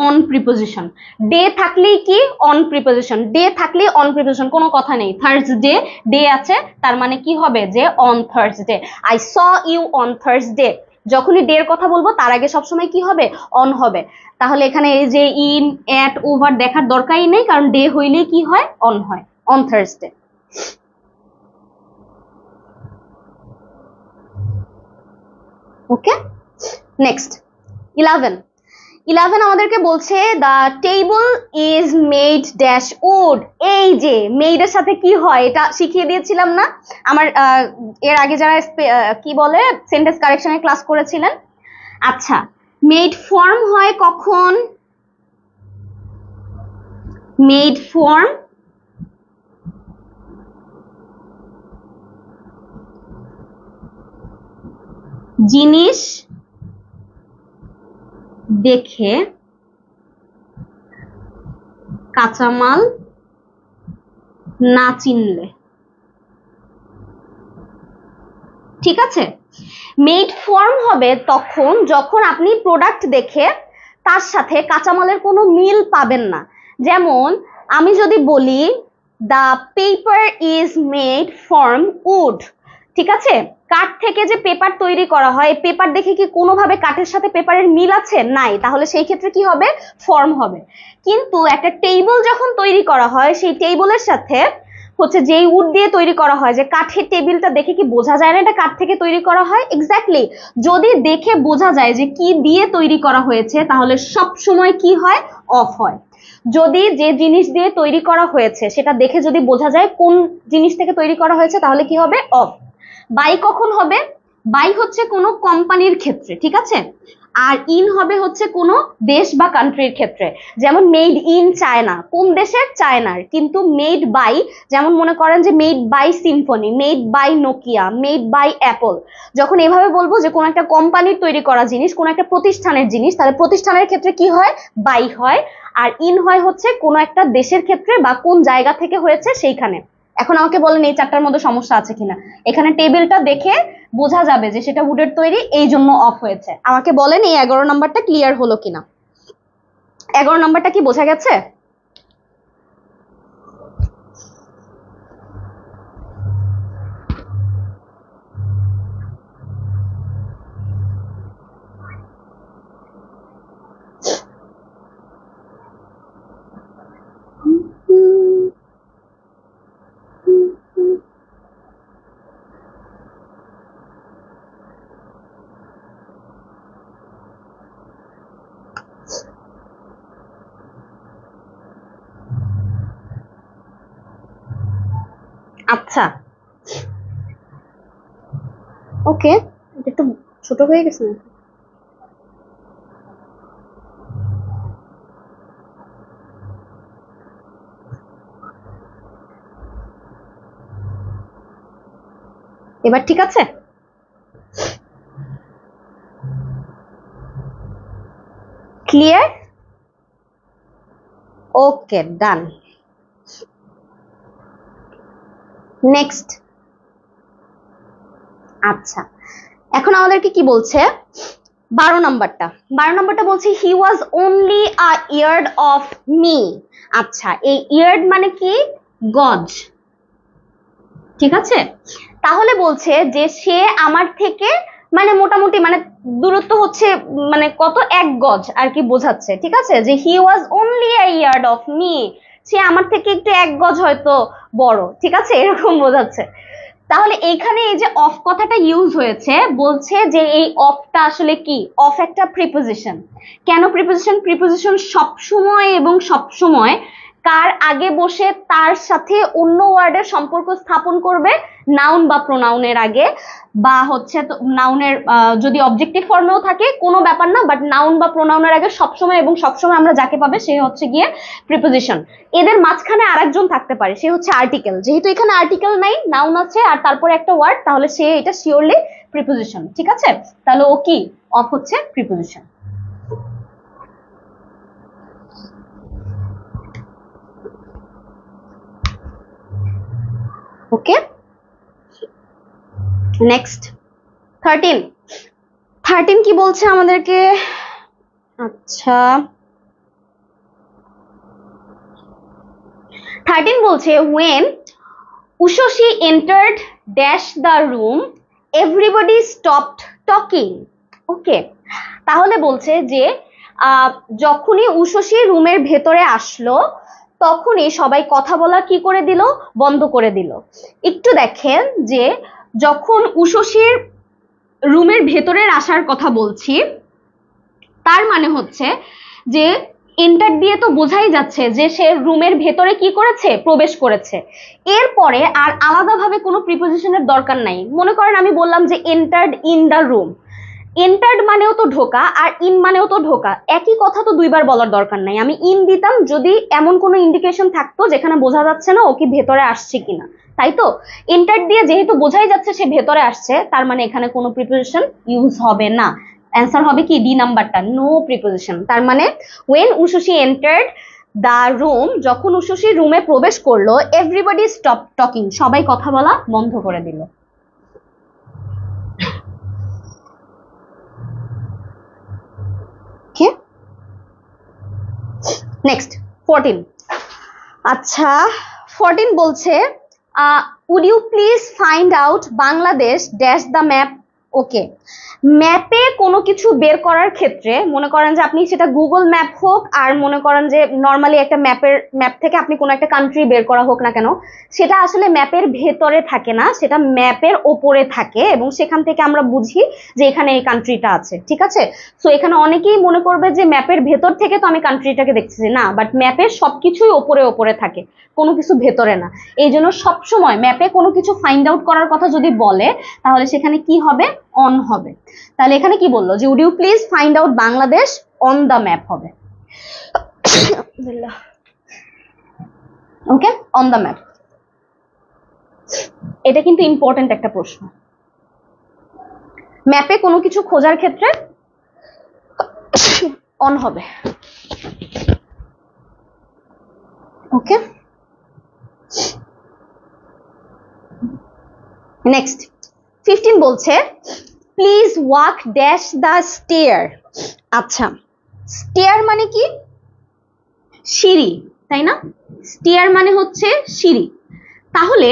অন প্রিপোজিশন। ডে থাকলেই কি? On preposition. ডে থাকলেই অন প্রিপোজিশন, কোনো কথা নেই। থার্সডে ডে আছে, তার মানে কি হবে? যে on Thursday. I saw you on Thursday, যখনই ডে এর কথা বলবো তার আগে সবসময় কি হবে? অন হবে। তাহলে এখানে এই যে ইন, এট, ওভার দেখার দরকারই নেই, কারণ ডে হইলেই কি হয়? অন হয়, অন থার্সডে। ওকে, নেক্সট 11 আমাদেরকে বলছে the table is made dash would. এই যে মেডের সাথে কি হয় এটা শিখিয়ে দিয়েছিলাম না আমার এর আগে যারা কি বলে সেন্টেন্স কারেকশনের ক্লাস করেছিলেন। আচ্ছা, মেড ফর্ম হয় কখন? মেড ফর্ম জিনিস দেখে কাঁচামাল না চিনলে। ঠিক আছে, মেড ফর্ম হবে তখন যখন আপনি প্রোডাক্ট দেখে তার সাথে কাঁচামালের কোনো মিল পাবেন না। যেমন আমি যদি বলি the paper is made from would, ঠিক আছে, কাঠ থেকে যে পেপার তৈরি করা হয়, পেপার দেখে কি কোনোভাবে কাঠের সাথে পেপারের মিল আছে? নাই, তাহলে সেই ক্ষেত্রে কি হবে? ফর্ম হবে। কিন্তু একটা টেবিল যখন তৈরি করা হয়, সেই টেবিলের সাথে হচ্ছে যেই উড দিয়ে তৈরি করা হয়, যে কাঠের টেবিলটা দেখে কি বোঝা যায় না এটা কাঠ থেকে তৈরি করা হয়? এক্স্যাক্টলি, যদি দেখে বোঝা যায় যে কি দিয়ে তৈরি করা হয়েছে, তাহলে সব সময় কি হয়? অফ হয়। যদি যে জিনিস দিয়ে তৈরি করা হয়েছে সেটা দেখে যদি বোঝা যায় কোন জিনিস থেকে তৈরি করা হয়েছে, তাহলে কি হবে? অফ। বাই কখন হবে? বাই হচ্ছে কোনো কোম্পানির ক্ষেত্রে, ঠিক আছে, আর ইন হবে হচ্ছে কোনো দেশ বা কান্ট্রির ক্ষেত্রে। যেমন মেড ইন চায়না, কোন দেশের? চায়নার। কিন্তু মেড বাই, যেমন মনে করেন যে made by Symphony, made by Nokia, made by Apple. যখন এভাবে বলবো যে কোন একটা কোম্পানির তৈরি করা জিনিস, কোন একটা প্রতিষ্ঠানের জিনিস, তাহলে প্রতিষ্ঠানের ক্ষেত্রে কি হয়? বাই হয়। আর ইন হয় হচ্ছে কোন একটা দেশের ক্ষেত্রে বা কোন জায়গা থেকে হয়েছে সেইখানে। এখন আমাকে বলেন এই চারটার মধ্যে সমস্যা আছে কিনা? এখানে টেবিলটা দেখে বোঝা যাবে যে সেটা উডের তৈরি, এই জন্য অফ হয়েছে। আমাকে বলেন এই 11 নাম্বারটা ক্লিয়ার হলো কিনা? 11 নাম্বারটা কি বোঝা গেছে? আচ্ছা ওকে, একটু ছোট হয়ে গেছে। এবার ঠিক আছে? ক্লিয়ার? Okay, done. নেক্সট। আচ্ছা, এখন আমাদেরকে কি বলছে 12 নাম্বারটা বলছে he was only a yard of me. আচ্ছা, এই ইয়ার্ড মানে কি? গজ, ঠিক আছে? তাহলে বলছে যে সে আমার থেকে মানে মোটামুটি মানে দূরত্ব হচ্ছে মানে কত, 1 গজ আর কি বোঝাচ্ছে, ঠিক আছে? যে he was only a yard of me, সে আমার থেকে একটু 1 গজ হয়তো বড়, ঠিক আছে? এরকম বোঝাচ্ছে। তাহলে এইখানে এই যে অফ কথাটা ইউজ হয়েছে, বলছে যে এই অফটা আসলে কি? অফ একটা প্রিপোজিশন। কেন প্রিপোজিশন? প্রিপোজিশন সবসময় এবং সবসময় কার আগে বসে তার সাথে অন্য ওয়ার্ডের সম্পর্ক স্থাপন করবে? নাউন বা প্রোনাউনের আগে, বা হচ্ছে নাউনের যদি অবজেক্টিভ ফর্মেও থাকে কোনো ব্যাপার না, বাট নাউন বা প্রোনাউনের আগে সবসময় এবং সবসময় আমরা যাকে পাবে সে হচ্ছে গিয়ে প্রিপোজিশন। এদের মাঝখানে আরেকজন থাকতে পারে, সে হচ্ছে আর্টিকেল। যেহেতু এখানে আর্টিকেল নাই, নাউন আছে আর তারপরে একটা ওয়ার্ড, তাহলে সে এটা শিওরলি প্রিপোজিশন, ঠিক আছে? তাহলে ও কি? অফ হচ্ছে প্রিপোজিশন। ওকে, নেক্সট 13 কি বলছে আমাদেরকে? আচ্ছা, 13 বলছে when Ushoshi entered dash the room everybody stopped talking. ওকে, তাহলে বলছে যে যখনই উশোশি রুমের ভেতরে আসলো তখনই সবাই কথা বলা কি করে দিল? বন্ধ করে দিল। একটু দেখেন যে যখন উশোশির রুমের ভেতরের আসার কথা বলছি, তার মানে হচ্ছে যে এন্টার দিয়ে তো বোঝাই যাচ্ছে যে সে রুমের ভেতরে কি করেছে? প্রবেশ করেছে। এরপরে আর আলাদাভাবে কোনো প্রিপোজিশনের দরকার নাই। মনে করেন আমি বললাম যে entered in the room, entered মানেও তো ঢোকা আর ইন মানেও তো ঢোকা, একই কথা তো দুইবার বলার দরকার নাই। আমি ইন দিতাম যদি এমন কোনো ইন্ডিকেশন থাকতো যেখানে বোঝা যাচ্ছে না ও কি ভেতরে আসছে কিনা, তাই তো? এন্টার দিয়ে যেহেতু বোঝাই যাচ্ছে সে ভেতরে আসছে, তার মানে এখানে কোনো প্রিপোজিশন ইউজ হবে না। অ্যান্সার হবে কি? ডি নাম্বারটা, নো প্রিপোজিশন। তার মানে when উশুশি এন্টার্ড দ্য রুম, যখন উশুশি রুমে প্রবেশ করলো, এভরিবডি স্টপ টকিং, সবাই কথা বলা বন্ধ করে দিল। নেক্সট 14। আচ্ছা, 14 বলছে would you please find out Bangladesh dash the map. ওকে, ম্যাপে কোনো কিছু বের করার ক্ষেত্রে মনে করেন যে আপনি সেটা গুগল ম্যাপ হোক আর মনে করেন যে নর্মালি একটা ম্যাপ থেকে আপনি কোনো একটা কান্ট্রি বের করা হোক না কেন, সেটা আসলে ম্যাপের ভেতরে থাকে না, সেটা ম্যাপের ওপরে থাকে এবং সেখান থেকে আমরা বুঝি যে এখানে এই কান্ট্রিটা আছে, ঠিক আছে? সো এখানে অনেকেই মনে করবে যে ম্যাপের ভেতর থেকে তো আমি কান্ট্রিটাকে দেখছি না, বাট ম্যাপের সবকিছুই ওপরে ওপরে থাকে, কোনো কিছু ভেতরে না। এই জন্য সবসময় ম্যাপে কোনো কিছু ফাইন্ড আউট করার কথা যদি বলে তাহলে সেখানে কি হবে? অন হবে। তাহলে এখানে কি বললো যে would you please find out Bangladesh on the map হবে। ওকে, অন দ্য ম্যাপ, এটা কিন্তু ইম্পর্টেন্ট একটা প্রশ্ন। ম্যাপে কোনো কিছু খোঁজার ক্ষেত্রে অন হবে। ওকে, নেক্সট 15 বলছে please walk dash the stair. আচ্ছা, স্টেয়ার মানে কি? সিঁড়ি, তাই না? স্টেয়ার মানে হচ্ছে সিঁড়ি। তাহলে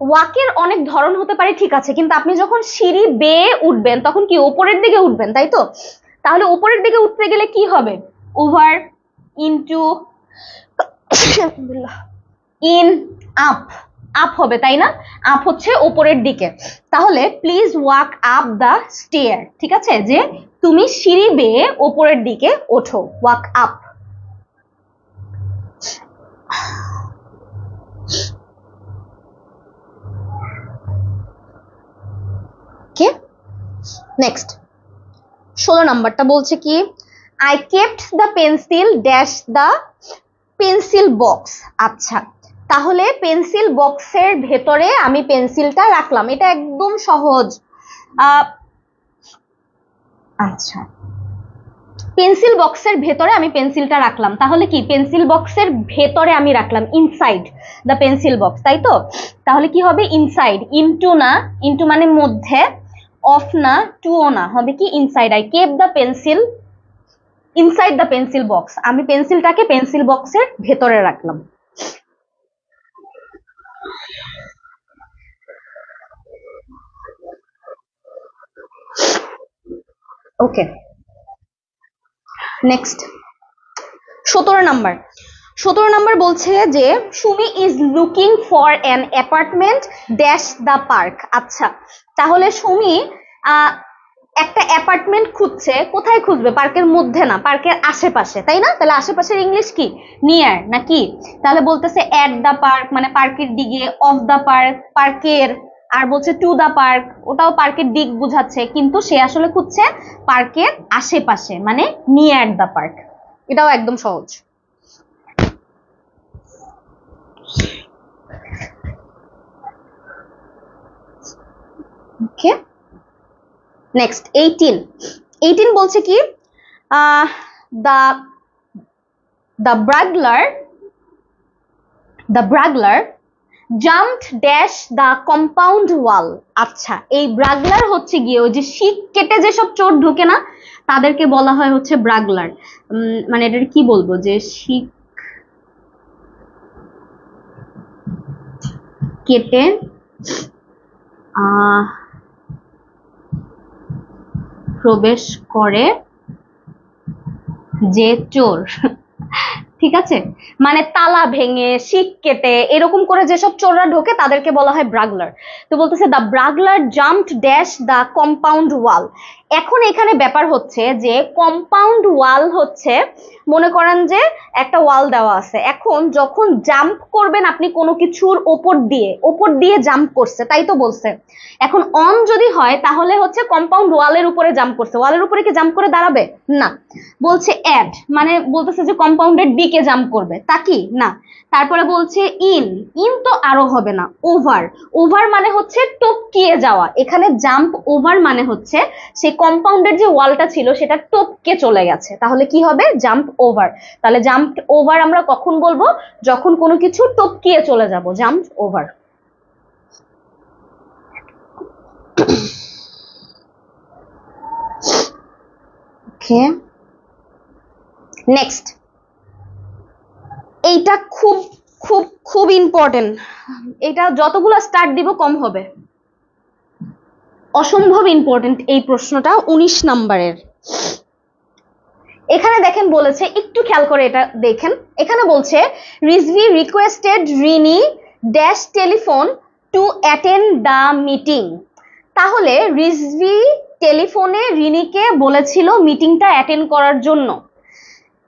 ওয়াকের অনেক ধরন হতে পারে, ঠিক আছে, কিন্তু আপনি যখন সিঁড়ি বেয়ে উঠবেন তখন কি উপরের দিকে উঠবেন, তাই তো? তাহলে উপরের দিকে উঠতে গেলে কি হবে? Over, into, in, up, up হবে, তাই না? আপ হচ্ছে উপরের দিকে। তাহলে please walk up the stair, ঠিক আছে, যে তুমি সিঁড়ি বেয়ে উপরের দিকে ওঠো, ওয়াক আপ। ওকে, নেক্সট 16 নাম্বারটা বলছে কি, I kept the pencil dash the pencil box. আচ্ছা, তাহলে পেন্সিল বক্সের ভেতরে আমি পেন্সিলটা রাখলাম, এটা একদম সহজ। আচ্ছা, পেন্সিল বক্সের ভেতরে আমি পেন্সিলটা রাখলাম, তাহলে কি পেন্সিল বক্সের ভেতরে আমি রাখলাম, ইনসাইড দ্য পেন্সিল বক্স, তাই তো? তাহলে কি হবে ইনসাইড, ইনটু না, ইনটু মানে মধ্যে, অফ না, টুও না, হবে কি inside. I kept the pencil inside the pencil box, আমি পেন্সিলটাকে পেন্সিল বক্সের ভেতরে রাখলাম। ওকে, নেক্সট 17 নাম্বার বলছে যে Sumi is looking for an apartment dash the park. আচ্ছা, তাহলে সুমি একটা অ্যাপার্টমেন্ট খুঁজছে, কোথায় খুঁজবে? পার্কের মধ্যে না, পার্কের আশেপাশে, তাই না? তাহলে আশেপাশের ইংলিশ কি? নিয়ার নাকি? তাহলে বলতেছে এট দ্য পার্ক মানে পার্কের দিকে, অফ দ্য পার্ক পার্কের, আর বলছে টু দ্য পার্ক ওটাও পার্কের দিক বুঝাচ্ছে, কিন্তু সে আসলে খুঁজছে পার্কের আশেপাশে মানে নিয়ার দ্য পার্ক। এটাও একদম সহজ। ওকে, নেক্সট 18 বলছে কি, the burglar jumped dash the compound wall। আচ্ছা, এই ব্রাগলার হচ্ছে গিয়ে ওই যে শিক কেটে যেসব চোর ঢোকে না, তাদেরকে বলা হয় হচ্ছে ব্রাগলার। মানে এটার কি বলবো, যে শিক কেটে প্রবেশ করে যে চোর, ঠিক আছে? মানে তালা ভেঙে, শিক কেটে এরকম করে যেসব চোররা ঢোকে তাদেরকে বলা হয় ব্রাগলার। তো বলতেছে the burglar jumped dash the compound wall. এখন এখানে ব্যাপার হচ্ছে যে কম্পাউন্ড ওয়াল হচ্ছে, মনে করেন যে একটা ওয়াল দেওয়া আছে, এখন যখন জাম্প করবেন আপনি কোনো কিছুর ওপর দিয়ে জাম্প করছে, তাই তো বলছে। এখন অন যদি হয় তাহলে হচ্ছে কম্পাউন্ড ওয়ালের উপরে জাম্প করছে, ওয়ালের উপরে কি জাম্প করে দাঁড়াবে না। বলছে অ্যাড মানে বলতেছে যে কম্পাউন্ডের দিকে জাম্প করবে, তা কি না। তারপরে বলছে ইন তো আরো হবে না, ওভার মানে হচ্ছে টপকিয়ে যাওয়া, এখানে জাম্প ওভার মানে হচ্ছে সেই কম্পাউন্ডের যে ওয়ালটা ছিল সেটা টপকে চলে গেছে, তাহলে কি হবে জাম্প ওভার। তাহলে জাম্প ওভার আমরা কখন বলবো? যখন কোনো কিছু টপকিয়ে চলে যাব, জাম্প ওভার। ওকে, নেক্সট এইটা খুব খুব খুব ইম্পর্টেন্ট, এটা যতগুলো স্টার্ট দিব কম হবে, অসম্ভব ইম্পর্টেন্ট এই প্রশ্নটা, 19 নাম্বারের। এখানে দেখেন বলেছে, একটু খেয়াল করে এটা দেখেন, এখানে বলছে Rizvi requested Rini dash telephone to attend the meeting. তাহলে রিজভি টেলিফোনে রিনিকে বলেছিল মিটিংটা অ্যাটেন্ড করার জন্য।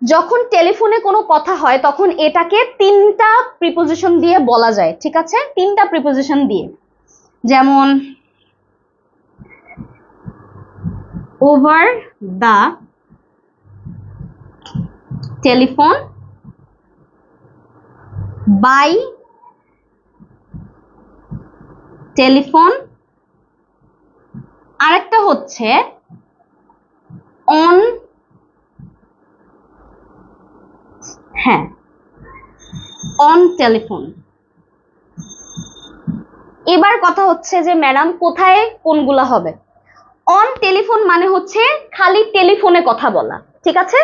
যখন টেলিফোনে কোনো কথা হয় তখন এটাকে 3টা প্রিপোজিশন দিয়ে বলা যায়, ঠিক আছে? 3টা প্রিপোজিশন দিয়ে, যেমন over the telephone, by telephone, আরেকটা হচ্ছে অন, হ্যাঁ অন টেলিফোন। এবার কথা হচ্ছে যে ম্যাডাম কোথায় কোনগুলা হবে? অন টেলিফোন মানে হচ্ছে খালি টেলিফোনে কথা বলা, ঠিক আছে?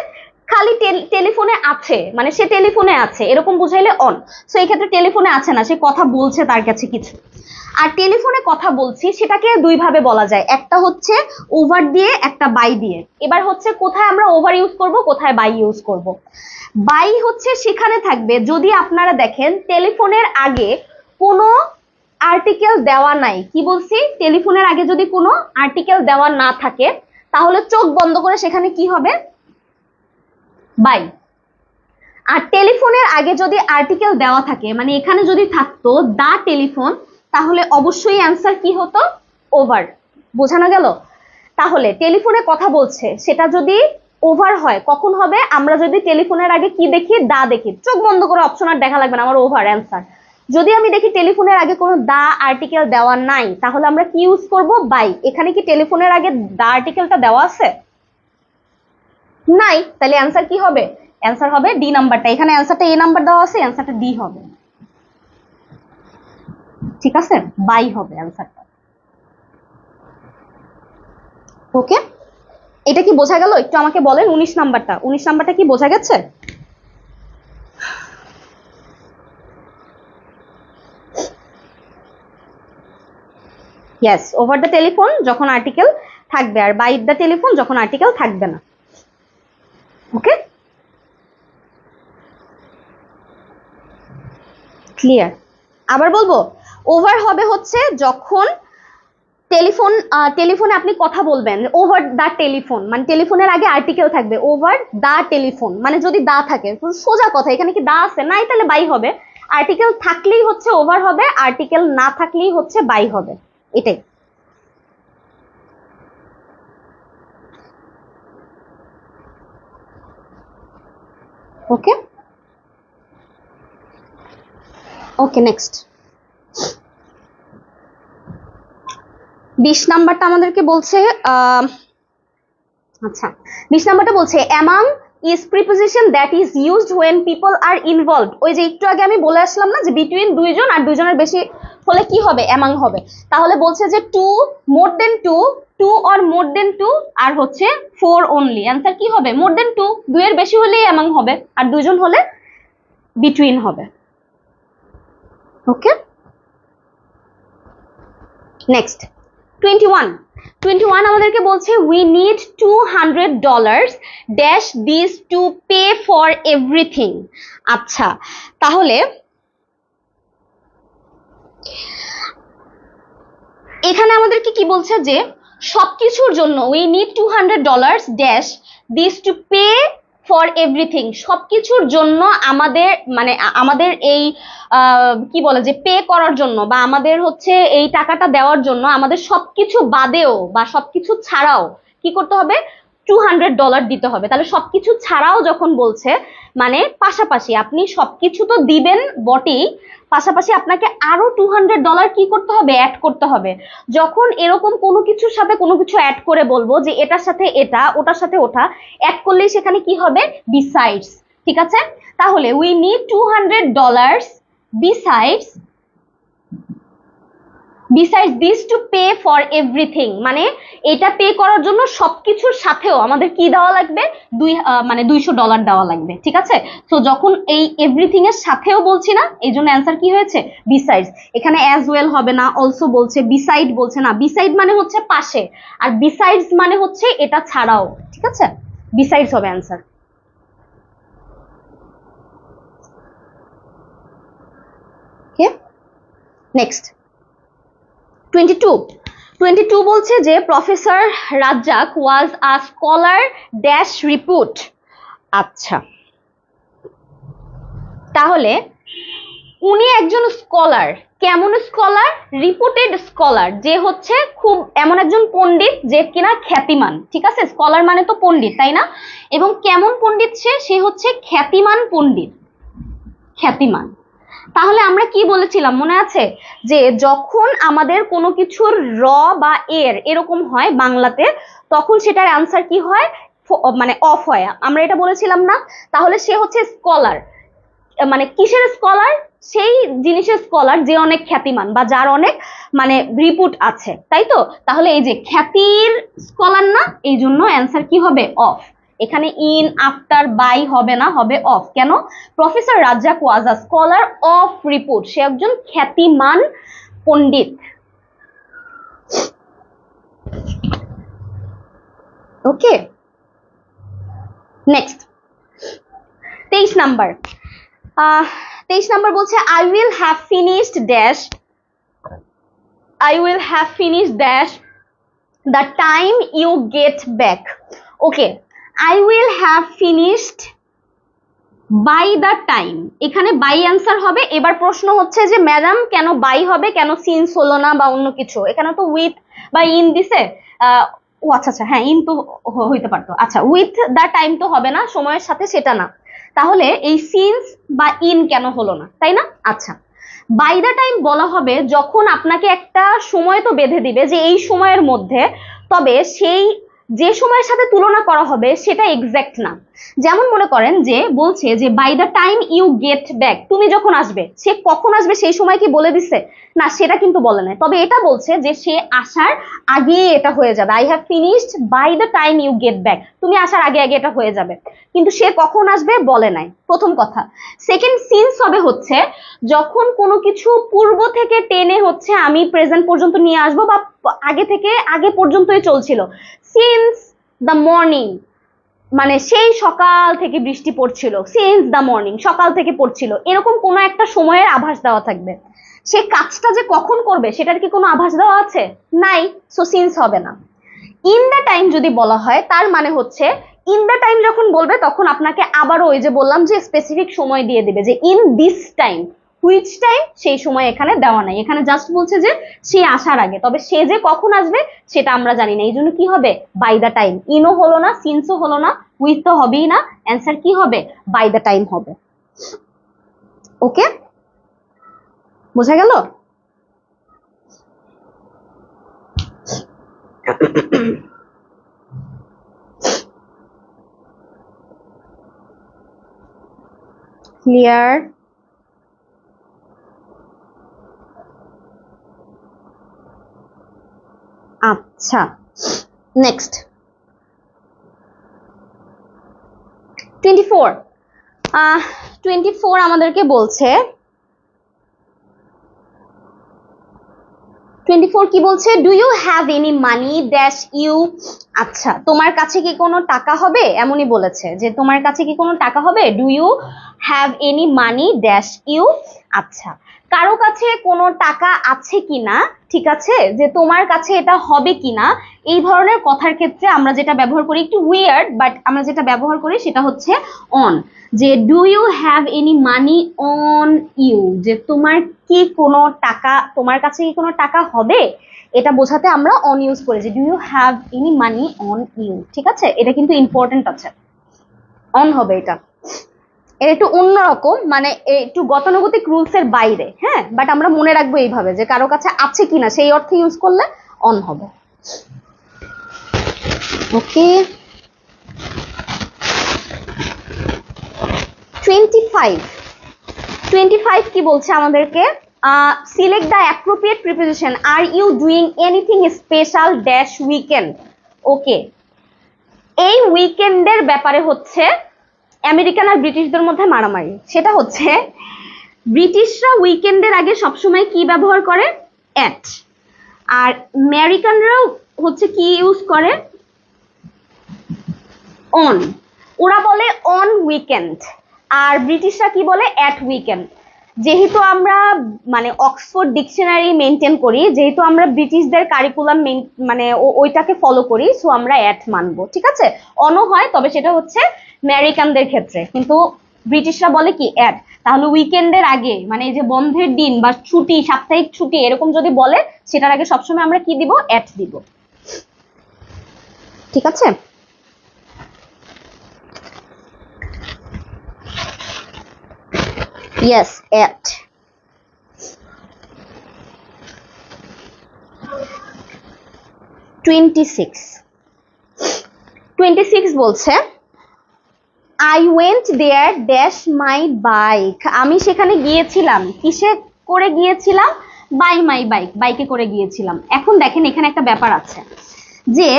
খালি টেলিফোনে আছে মানে সে টেলিফোনে আছে এরকম বুঝাইলে অন। সো এই ক্ষেত্রে টেলিফোনে আছে না, সে কথা বলছে তার কাছে কিছু। আর টেলিফোনে কথা বলছি সেটাকে দুই ভাবে বলা যায়, একটা হচ্ছে ওভার দিয়ে, একটা বাই দিয়ে। এবার হচ্ছে কোথায় আমরা ওভার ইউজ করব, কোথায় বাই ইউজ করব। বাই হচ্ছে সেখানে থাকবে যদি আপনারা দেখেন টেলিফোনের আগে কোনো আর্টিকেল দেওয়া নাই, কি বলছি, টেলিফোনের আগে যদি কোনো আর্টিকেল দেওয়া না থাকে তাহলে চোখ বন্ধ করে সেখানে কি হবে, বাই। আর টেলিফোনের আগে যদি আর্টিকেল দেওয়া থাকে মানে এখানে যদি থাকতো দা টেলিফোন, তাহলে অবশ্যই অ্যান্সার কি হতো, ওভার। বোঝানো গেল? তাহলে টেলিফোনে কথা বলছে, সেটা যদি ওভার হয় কখন হবে? আমরা যদি টেলিফোনের আগে কি দেখি? দা দেখি। চোখ বন্ধ করে অপশন আর দেখা লাগবে না, আমার ওভার অ্যান্সার। যদি আমি দেখি টেলিফোনের আগে কোনো দা আর্টিকেল দেওয়া নাই, তাহলে আমরা কি ইউজ করব? বাই। এখানে কি টেলিফোনের আগে দা আর্টিকেলটা দেওয়া আছে? নাই। তাহলে অ্যান্সার কি হবে? অ্যান্সার হবে ডি নাম্বারটা। এখানে অ্যান্সারটা এ নাম্বার দেওয়া আছে, অ্যান্সারটা ডি হবে। ঠিক আছে, বাই হবে অ্যান্সারটা। ওকে, এটা কি বোঝা গেল? একটু আমাকে বলেন 19 নাম্বারটা। 19 নাম্বারটা কি বোঝা গেছে? ইয়েস, ওভার দ্য টেলিফোন যখন আর্টিকেল থাকবে, আর বাই দ্য টেলিফোন যখন আর্টিকেল থাকবে না। ওকে, ক্লিয়ার? আবার বলবো, ওভার হবে হচ্ছে যখন টেলিফোনে আপনি কথা বলবেন, ওভার দা টেলিফোন, মানে টেলিফোনের আগে আর্টিকেল থাকবে, ওভার দা টেলিফোন, মানে যদি দা থাকে, সোজা কথা। এখানে কি দা আছে? নাই, তাহলে বাই হবে। আর্টিকেল থাকলেই হচ্ছে ওভার হবে, আর্টিকেল না থাকলেই হচ্ছে বাই হবে। এটাই। ওকে ওকে, নেক্সট 20 নাম্বারটা আমাদেরকে বলছে, আচ্ছা 20 নাম্বারটা বলছে among is preposition that is used when people are involved। ওই যে একটু আগে আমি বলে আসলাম না যে বিটুইন দুইজন আর দুইজনের বেশি হলে কি হবে? among হবে। তাহলে বলছে যে two, more than two, two or more than two, আর হচ্ছে ফোর অনলি। অ্যান্সার কি হবে? More than two. দুইয়ের বেশি হলেই among হবে, আর দুইজন হলে বিটুইন হবে। ওকে, নেক্সট 21 আমাদেরকে বলছে we need $200 dash this to pay for everything। আচ্ছা, তাহলে এখানে আমাদেরকে কি বলছে? যে সবকিছুর জন্য we need $200 dash this to pay for everything, সবকিছুর জন্য আমাদের, মানে আমাদের এই কি বলে যে পে করার জন্য, বা আমাদের হচ্ছে এই টাকাটা দেওয়ার জন্য আমাদের সবকিছু বাদেও বা সবকিছু ছাড়াও কি করতে হবে? $200 দিতে হবে। তাহলে সবকিছু ছাড়াও যখন বলছে, মানে পাশাপাশি আপনি সবকিছু তো দিবেন বটেই, পাশাপাশি আপনাকে আরো $200 কি করতে হবে? অ্যাড করতে হবে। যখন এরকম কোনো কিছুর সাথে কোনো কিছু অ্যাড করে বলবো যে এটার সাথে এটা, ওটার সাথে ওটা, অ্যাড করলেই সেখানে কি হবে? বিসাইডস। ঠিক আছে, তাহলে we need $200 besides this to pay for everything, মানে এটা পে করার জন্য সবকিছুর সাথেও আমাদের কি দেওয়া লাগবে? মানে $200 দেওয়া লাগবে। ঠিক আছে, তো যখন এই এভরিথিং এর সাথেও বলছি না, এই জন্য অ্যান্সার কি হয়েছে? বিসাইডস। এখানে অ্যাজ ওয়েল হবে না, অলসো বলছে, বিসাইড বলছে না। বিসাইড মানে হচ্ছে পাশে, আর বিসাইডস মানে হচ্ছে এটা ছাড়াও। ঠিক আছে, বিসাইডস হবে অ্যান্সার। ওকে, নেক্সট 22 বলছে যে professor Razzak was a scholar dash রিপুট। আচ্ছা, তাহলে উনি একজন স্কলার। কেমন স্কলার? রিপুটেড স্কলার, যে হচ্ছে খুব এমন একজন পণ্ডিত যে কিনা খ্যাতিমান। ঠিক আছে, স্কলার মানে তো পণ্ডিত, তাই না? এবং কেমন পণ্ডিত সে হচ্ছে খ্যাতিমান পণ্ডিত, খ্যাতিমান। তাহলে আমরা কি বলেছিলাম মনে আছে? যে যখন আমাদের কোনো কিছুর র বা এর এরকম হয় বাংলাতে, তখন সেটার আনসার কি হয়? মানে অফ হয়। আমরা এটা বলেছিলাম না? তাহলে সে হচ্ছে স্কলার, মানে কিসের স্কলার? সেই জিনিসের স্কলার যে অনেক খ্যাতিমান বা যার অনেক মানে রিপুট আছে, তাই তো? তাহলে এই যে খ্যাতির স্কলার না, এই জন্য অ্যান্সার কি হবে? অফ। এখানে ইন, আফটার, বাই হবে না, হবে অফ। কেন? Professor Razzak was a scholar of repute, সে একজন খ্যাতিমান পণ্ডিত। Okay, next 23 number. 23 নাম্বার বলছে I will have finished the time you get back। Okay, I will have finished by the time, এখানে বাই অ্যান্সার হবে। এবার প্রশ্ন হচ্ছে যে ম্যাডাম কেন বাই হবে, কেন সিন্স হলো না বা অন্য কিছু? এখানে তো উইথ বা ইন দিছে, ও আচ্ছা আচ্ছা, হ্যাঁ ইন তো হইতে পারতো। আচ্ছা উইথ দা টাইম তো হবে না, সময়ের সাথে, সেটা না। তাহলে এই সিন্স বা ইন কেন হলো না, তাই না? আচ্ছা, বাই দা টাইম বলা হবে যখন আপনাকে একটা সময় তো বেঁধে দিবে যে এই সময়ের মধ্যে, তবে সেই যে সময়ের সাথে তুলনা করা হবে সেটা এক্সাক্ট না। যেমন মনে করেন যে বলছে যে by the time you get back, তুমি যখন আসবে, সে কখন আসবে সেই সময় কি বলে দিছে? না, সেটা কিন্তু বলে নাই। তবে এটা বলছে যে সে আসার আগে এটা হয়ে যাবে, I have finished by the time you get back, তুমি আসার আগে আগে এটা হয়ে যাবে। কিন্তু সে কখন আসবে বলে নাই, প্রথম কথা। সেকেন্ড, সিন্স হবে হচ্ছে যখন কোনো কিছু পূর্ব থেকে টেনে হচ্ছে আমি প্রেজেন্ট পর্যন্ত নিয়ে আসবো, বা আগে থেকে আগে পর্যন্তই চলছিল। সিন্স দ্য মর্নিং, মানে সেই সকাল থেকে বৃষ্টি পড়ছিল, সিন্স দ্য মর্নিং, সকাল থেকে পড়ছিল, এরকম কোনো একটা সময়ের আভাস দেওয়া থাকবে। সে কাজটা যে কখন করবে সেটার কি কোনো আভাস দেওয়া আছে? নাই, সো সিন্স হবে না। ইন দ্য টাইম যদি বলা হয়, তার মানে হচ্ছে ইন দ্য টাইম যখন বলবে তখন আপনাকে আবারও ওই যে বললাম যে স্পেসিফিক সময় দিয়ে দিবে, যে in this time, which time, সেই সময় এখানে দেওয়া নাই, এখানে জাস্ট বলছে যে সে আসার আগে, তবে সে যে কখন আসবে সেটা আমরা জানি না, এই জন্য কি হবে? By the time. ইনও হলো না, সিন্সও হলো না, উইথ তো হবেই না, অ্যান্সার কি হবে? বাই দ্য টাইম হবে। ওকে, বোঝা গেল? ক্লিয়ার? আচ্ছা, নেক্সট 24। 24 আমাদেরকে বলছে, 24 কি বলছে? Do you have any money dash you. আচ্ছা, তোমার কাছে কি কোনো টাকা হবে, এমনই বলেছে যে তোমার কাছে কি কোনো টাকা হবে, do you have any money dash you. আচ্ছা, কারো কাছে কোনো টাকা আছে কিনা, ঠিক আছে, যে তোমার কাছে এটা হবে কিনা, এই ধরনের কথার ক্ষেত্রে আমরা যেটা ব্যবহার করি, একটু উইয়ার্ড, বাট আমরা যেটা ব্যবহার করি সেটা হচ্ছে অন। যে do you have any money on you, যে তোমার কি কোনো টাকা, তোমার কাছে কি কোনো টাকা হবে, এটা বোঝাতে আমরা অন ইউজ করি, যে do you have any money on you. ঠিক আছে, এটা কিন্তু ইম্পর্টেন্ট আছে, অন হবে এটা। এটা একটু অন্যরকম, মানে একটু গতানুগতিক রুলস এর বাইরে, হ্যাঁ, বাট আমরা মনে রাখবো এইভাবে যে কারো কাছে আছে কিনা সেই অর্থে ইউজ করলে অন হবে। ওকে, 25 কি বলছে আমাদেরকে? Select the appropriate preposition, are you doing anything special dash weekend. Okay, এই উইকেন্ডের ব্যাপারে হচ্ছে আমেরিকান আর ব্রিটিশদের মধ্যে মারামারি। সেটা হচ্ছে ব্রিটিশরা উইকেন্ডের আগে সবসময় কি ব্যবহার করে? অ্যাট। আর আমেরিকানরাও হচ্ছে কি ইউজ করে? অন। ওরা বলে অন উইকেন্ড, আর ব্রিটিশরা কি বলে? At weekend. যেহেতু আমরা মানে অক্সফোর্ড ডিকশনারি মেনটেন করি, যেহেতু আমরা ব্রিটিশদের কারিকুলাম মানে ওইটাকে ফলো করি, সো আমরা অ্যাট মানবো। ঠিক আছে, অনও হয়, তবে সেটা হচ্ছে আমেরিকানদের ক্ষেত্রে, কিন্তু ব্রিটিশরা বলে কি? অ্যাট। তাহলে উইকেন্ডের আগে, মানে এই যে বন্ধের দিন বা ছুটি, সাপ্তাহিক ছুটি এরকম যদি বলে, সেটার আগে সবসময় আমরা কি দিব? অ্যাট দিব। ঠিক আছে, yes, at। 26 বলছে I went there dash my bike, আমি সেখানে গিয়েছিলাম, কিসে করে গিয়েছিলাম? বাই মাই বাইক, বাইকে করে গিয়েছিলাম। এখন দেখেন এখানে একটা ব্যাপার আছে, যে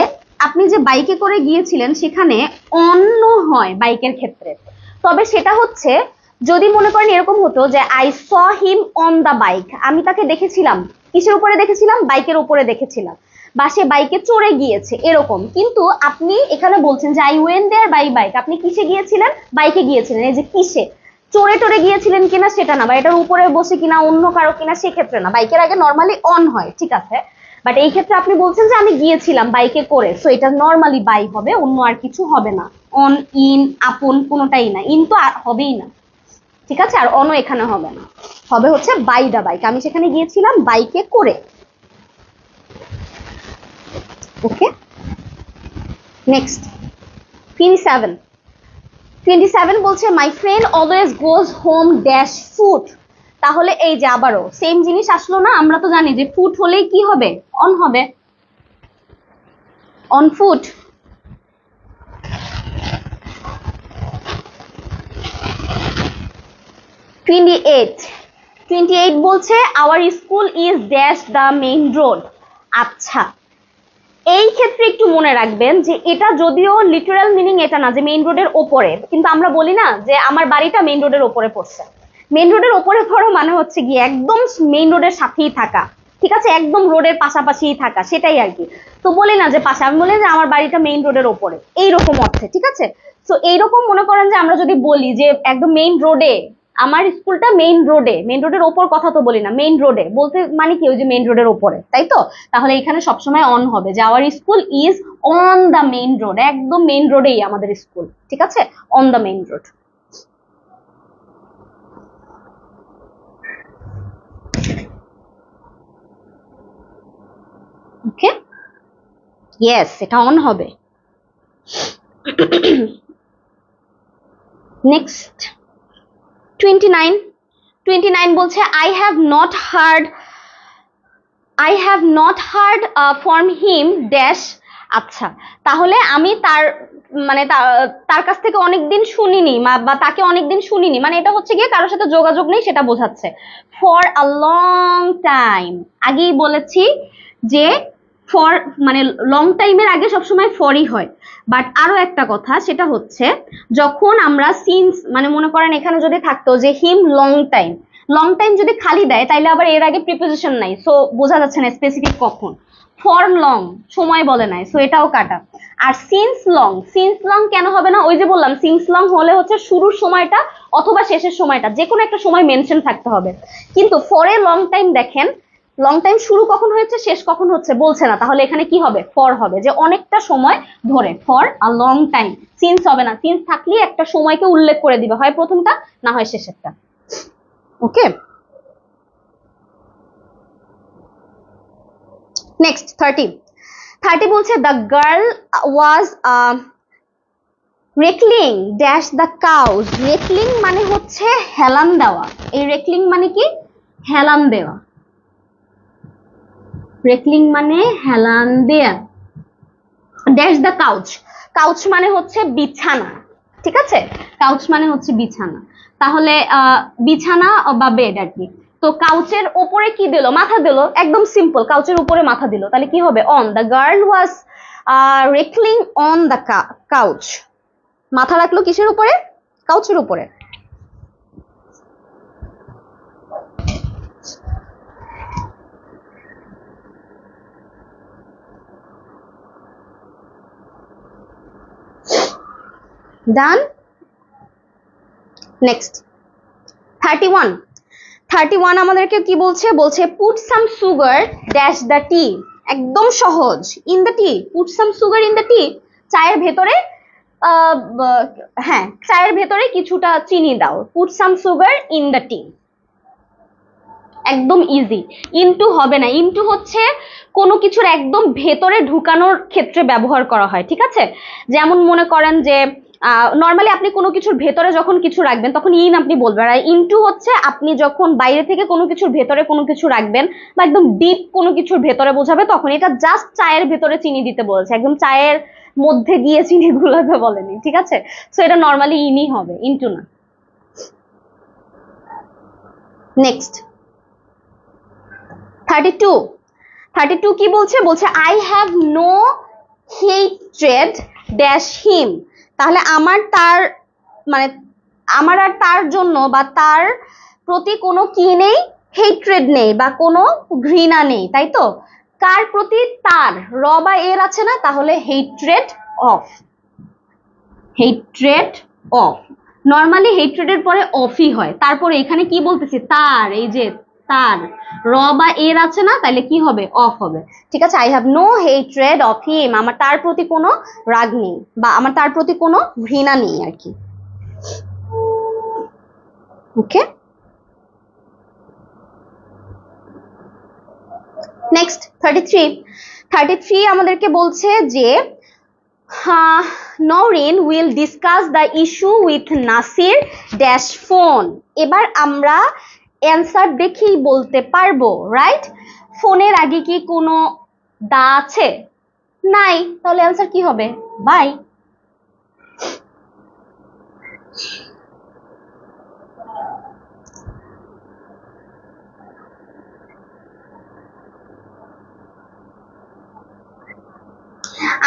আপনি যে বাইকে করে গিয়েছিলেন সেখানে অন্য হয় বাইকের ক্ষেত্রে, তবে সেটা হচ্ছে যদি মনে করেন এরকম হতো যে I saw him on the bike, আমি তাকে দেখেছিলাম, কিসের উপরে দেখেছিলাম? বাইকের উপরে দেখেছিলাম, বা সে বাইকে চড়ে গিয়েছে, এরকম। কিন্তু আপনি এখানে বলছেন যে I went there by bike, আপনি কিসে গিয়েছিলেন? বাইকে গিয়েছিলেন। এই যে কিসে, চড়ে টড়ে গিয়েছিলেন কিনা সেটা না, বা এটার উপরে বসে কিনা, অন্য কারো কিনা, সেক্ষেত্রে না। বাইকের আগে নর্মালি অন হয়, ঠিক আছে, বাট এই ক্ষেত্রে আপনি বলছেন যে আমি গিয়েছিলাম বাইকে করে, সো এটা নর্মালি বাই হবে, অন্য আর কিছু হবে না। অন, ইন, আপন কোনোটাই না, ইন তো হবেই না, ঠিক আছে, আর অনও এখানে হবে না, হবে হচ্ছে বাই দা বাইক, আমি সেখানে গিয়েছিলাম বাইকে করে। ওকে, নেক্সট 27 বলছে my friend always goes home dash food. তাহলে এই যে আবারও সেম জিনিস আসলো না, আমরা তো জানি যে ফুড হলেই কি হবে, অন হবে, অন ফুড। টোয়েন্টি এইট বলছে our school is dash the main road. আচ্ছা, এই ক্ষেত্রে একটু মনে রাখবেন যে এটা যদিও লিটারাল মিনিং এটা না যে মেইন রোডের ওপরে, কিন্তু আমরা বলি না যে আমার বাড়িটা মেইন রোডের ওপরে পড়ছে। মেইন রোডের ওপরে পড়ো মানে হচ্ছে গিয়ে একদম মেইন রোডের সাথেই থাকা, ঠিক আছে, একদম রোডের পাশাপাশিই থাকা, সেটাই আর কি। তো বলি না যে পাশে, আমি বলি যে আমার বাড়িটা মেইন রোডের ওপরে, এইরকম অর্থে, ঠিক আছে। তো এইরকম মনে করেন যে আমরা যদি বলি যে একদম মেইন রোডে, আমার স্কুলটা মেইন রোডে, মেইন রোডের ওপর কথা তো বলি না, মেইন রোডে বলতে মানে কি ওই যে মেইন রোডের ওপরে, তাই তো। তাহলে এখানে সবসময় অন হবে যে our school is on the main road, একদম মেইন রোডেই আমাদের স্কুল, ঠিক আছে, on the main road. Okay, yes, এটা অন হবে। নেক্সট 29 বলছে I have not hard from him dash. আচ্ছা, তাহলে আমি তার মানে তার কাছ থেকে অনেকদিন শুনিনি বা তাকে অনেকদিন শুনিনি, মানে এটা হচ্ছে গিয়ে কারোর সাথে যোগাযোগ নেই সেটা বোঝাচ্ছে। ফর আ লং টাইম, আগেই বলেছি যে ফর মানে লং টাইমের আগে সবসময় ফরই হয়। বাট আরো একটা কথা, সেটা হচ্ছে যখন আমরা সিন্স মানে মনে করেন এখানে যদি থাকতো যে হিম লং টাইম যদি খালি দেয় তাইলে আবার এর আগে প্রিপোজিশন নাই, সো বোঝা যাচ্ছে না স্পেসিফিক কখন। ফর লং সময় বলে নাই, সো এটাও কাটা। আর সিন্স লং কেন হবে না, ওই যে বললাম সিন্স লং হলে হচ্ছে শুরুর সময়টা অথবা শেষের সময়টা, যে কোনো একটা সময় মেনশন থাকতে হবে। কিন্তু ফরে লং টাইম দেখেন, লং টাইম শুরু কখন হয়েছে শেষ কখন হচ্ছে বলছে না, তাহলে এখানে কি হবে, ফর হবে, যে অনেকটা সময় ধরে, for a long time. Since হবে না, সিন্স থাকলে একটা সময়কে উল্লেখ করে দিবে, হয় প্রথমটা না হয় শেষেরটা। ওকে, নেক্সট 30 বলছে the girl was reclining dash the couch. Reclining মানে হচ্ছে হেলান দেওয়া, এই রেকলিং মানে কি, হেলান দেওয়া, রেকলিং মানে হেলান দেয়া। ড্যাশ দ্য কাউচ মানে হচ্ছে বিছানা, ঠিক আছে, কাউচ মানে হচ্ছে বিছানা। তাহলে বিছানা বা বেড আর কি। তো কাউচের উপরে কি দিল, মাথা দিল, একদম সিম্পল, কাউচের উপরে মাথা দিল, তাহলে কি হবে, on. The girl was reclining on the couch, মাথা রাখলো কিসের উপরে, কাউচের উপরে। ডান। নেক্সট 31 আমাদেরকে কি বলছে, put some sugar dash the tea. একদম সহজ, in the tea, put some sugar in the tea, চায়ের ভেতরে হ্যাঁ চায়ের ভেতরে কিছুটা চিনি দাও, put some sugar in the tea, একদম ইজি। ইনটু হবে না, ইনটু হচ্ছে কোনো কিছুর একদম ভেতরে ঢুকানোর ক্ষেত্রে ব্যবহার করা হয়, ঠিক আছে। যেমন মনে করেন যে নর্মালি আপনি কোনো কিছুর ভেতরে যখন কিছু রাখবেন তখন ইন আপনি বলবেন, আর ইনটু হচ্ছে আপনি যখন বাইরে থেকে কোনো কিছুর ভেতরে কোনো কিছু রাখবেন বা একদম ডিপ কোনো কিছুর ভেতরে বোঝাবে তখন। এটা জাস্ট চায়ের ভেতরে চিনি দিতে বলেছে, একদম চায়ের মধ্যে গিয়ে চিনি গুলাতে বলেনি, ঠিক আছে। সো এটা নর্মালি ইনই হবে, ইনটু না। নেক্সট 32 কি বলছে, I have no hatred dash him. তাহলে আমার আর তার জন্য বা তার প্রতি কোনো কি নেই, হেট্রেড নেই বা কোনো ঘৃণা নেই, তাই তো। কার প্রতি, তার, র বা এর আছে না, তাহলে হেট্রেড অফ। নর্মালি হেট্রেডের পরে অফই হয়, তারপরে এখানে কি বলতেছি, তার, এই যে তার, র বা এর আছে না, তাহলে কি হবে, অফ হবে, ঠিক আছে। I have no hatred of him, আমার তার প্রতি কোনো রাগ নেই বা আমার তার প্রতি কোনো ঘৃণা নেই আর কি। ওকে, নেক্সট 33 আমাদেরকে বলছে যে Noreen will discuss the issue with Nasir dash phone. এবার আমরা অ্যান্সার দেখেই বলতে পারবো, রাইট? ফোনের আগে কি কোনো দা আছে? নাই, তাহলে অ্যান্সার কি হবে? বাই।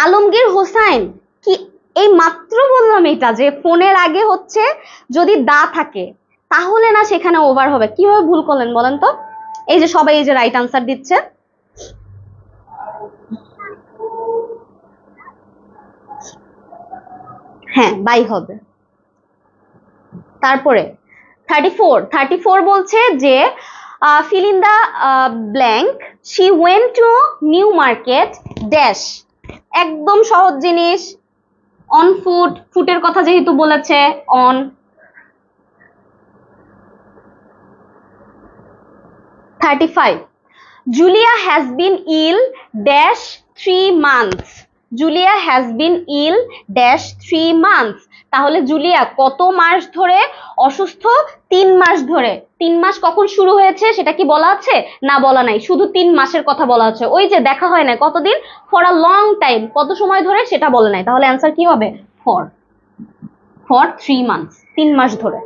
আলমগীর হোসাইন, কি এই মাত্র বললাম এটা যে ফোনের আগে হচ্ছে যদি দা থাকে তাহলে না সেখানে ওভার হবে। কিভাবে ভুল করলেন বলেন তো? এই যে সবাই এই যে রাইট আনসার দিচ্ছে। হ্যাঁ, বাই হবে। তারপরে 34 বলছে যে fill in the blank, she went to new market dash। একদম সহজ জিনিস, অন ফুট, ফুটের কথা যেহেতু বলেছে on. 35 Julia has been ill dash 3 months। Julia has been ill dash 3 months। তাহলে জুলিয়া কত মাস ধরে অসুস্থ? 3 মাস ধরে। 3 মাস কখন শুরু হয়েছে সেটা কি বলা আছে? না, বলা নাই, শুধু 3 মাসের কথা বলা আছে। ওই যে দেখা হয় না কতদিন, ফর আ লং টাইম, কত সময় ধরে সেটা বলে নাই। তাহলে অ্যান্সার কি হবে? ফর 3 মান্থস, 3 মাস ধরে।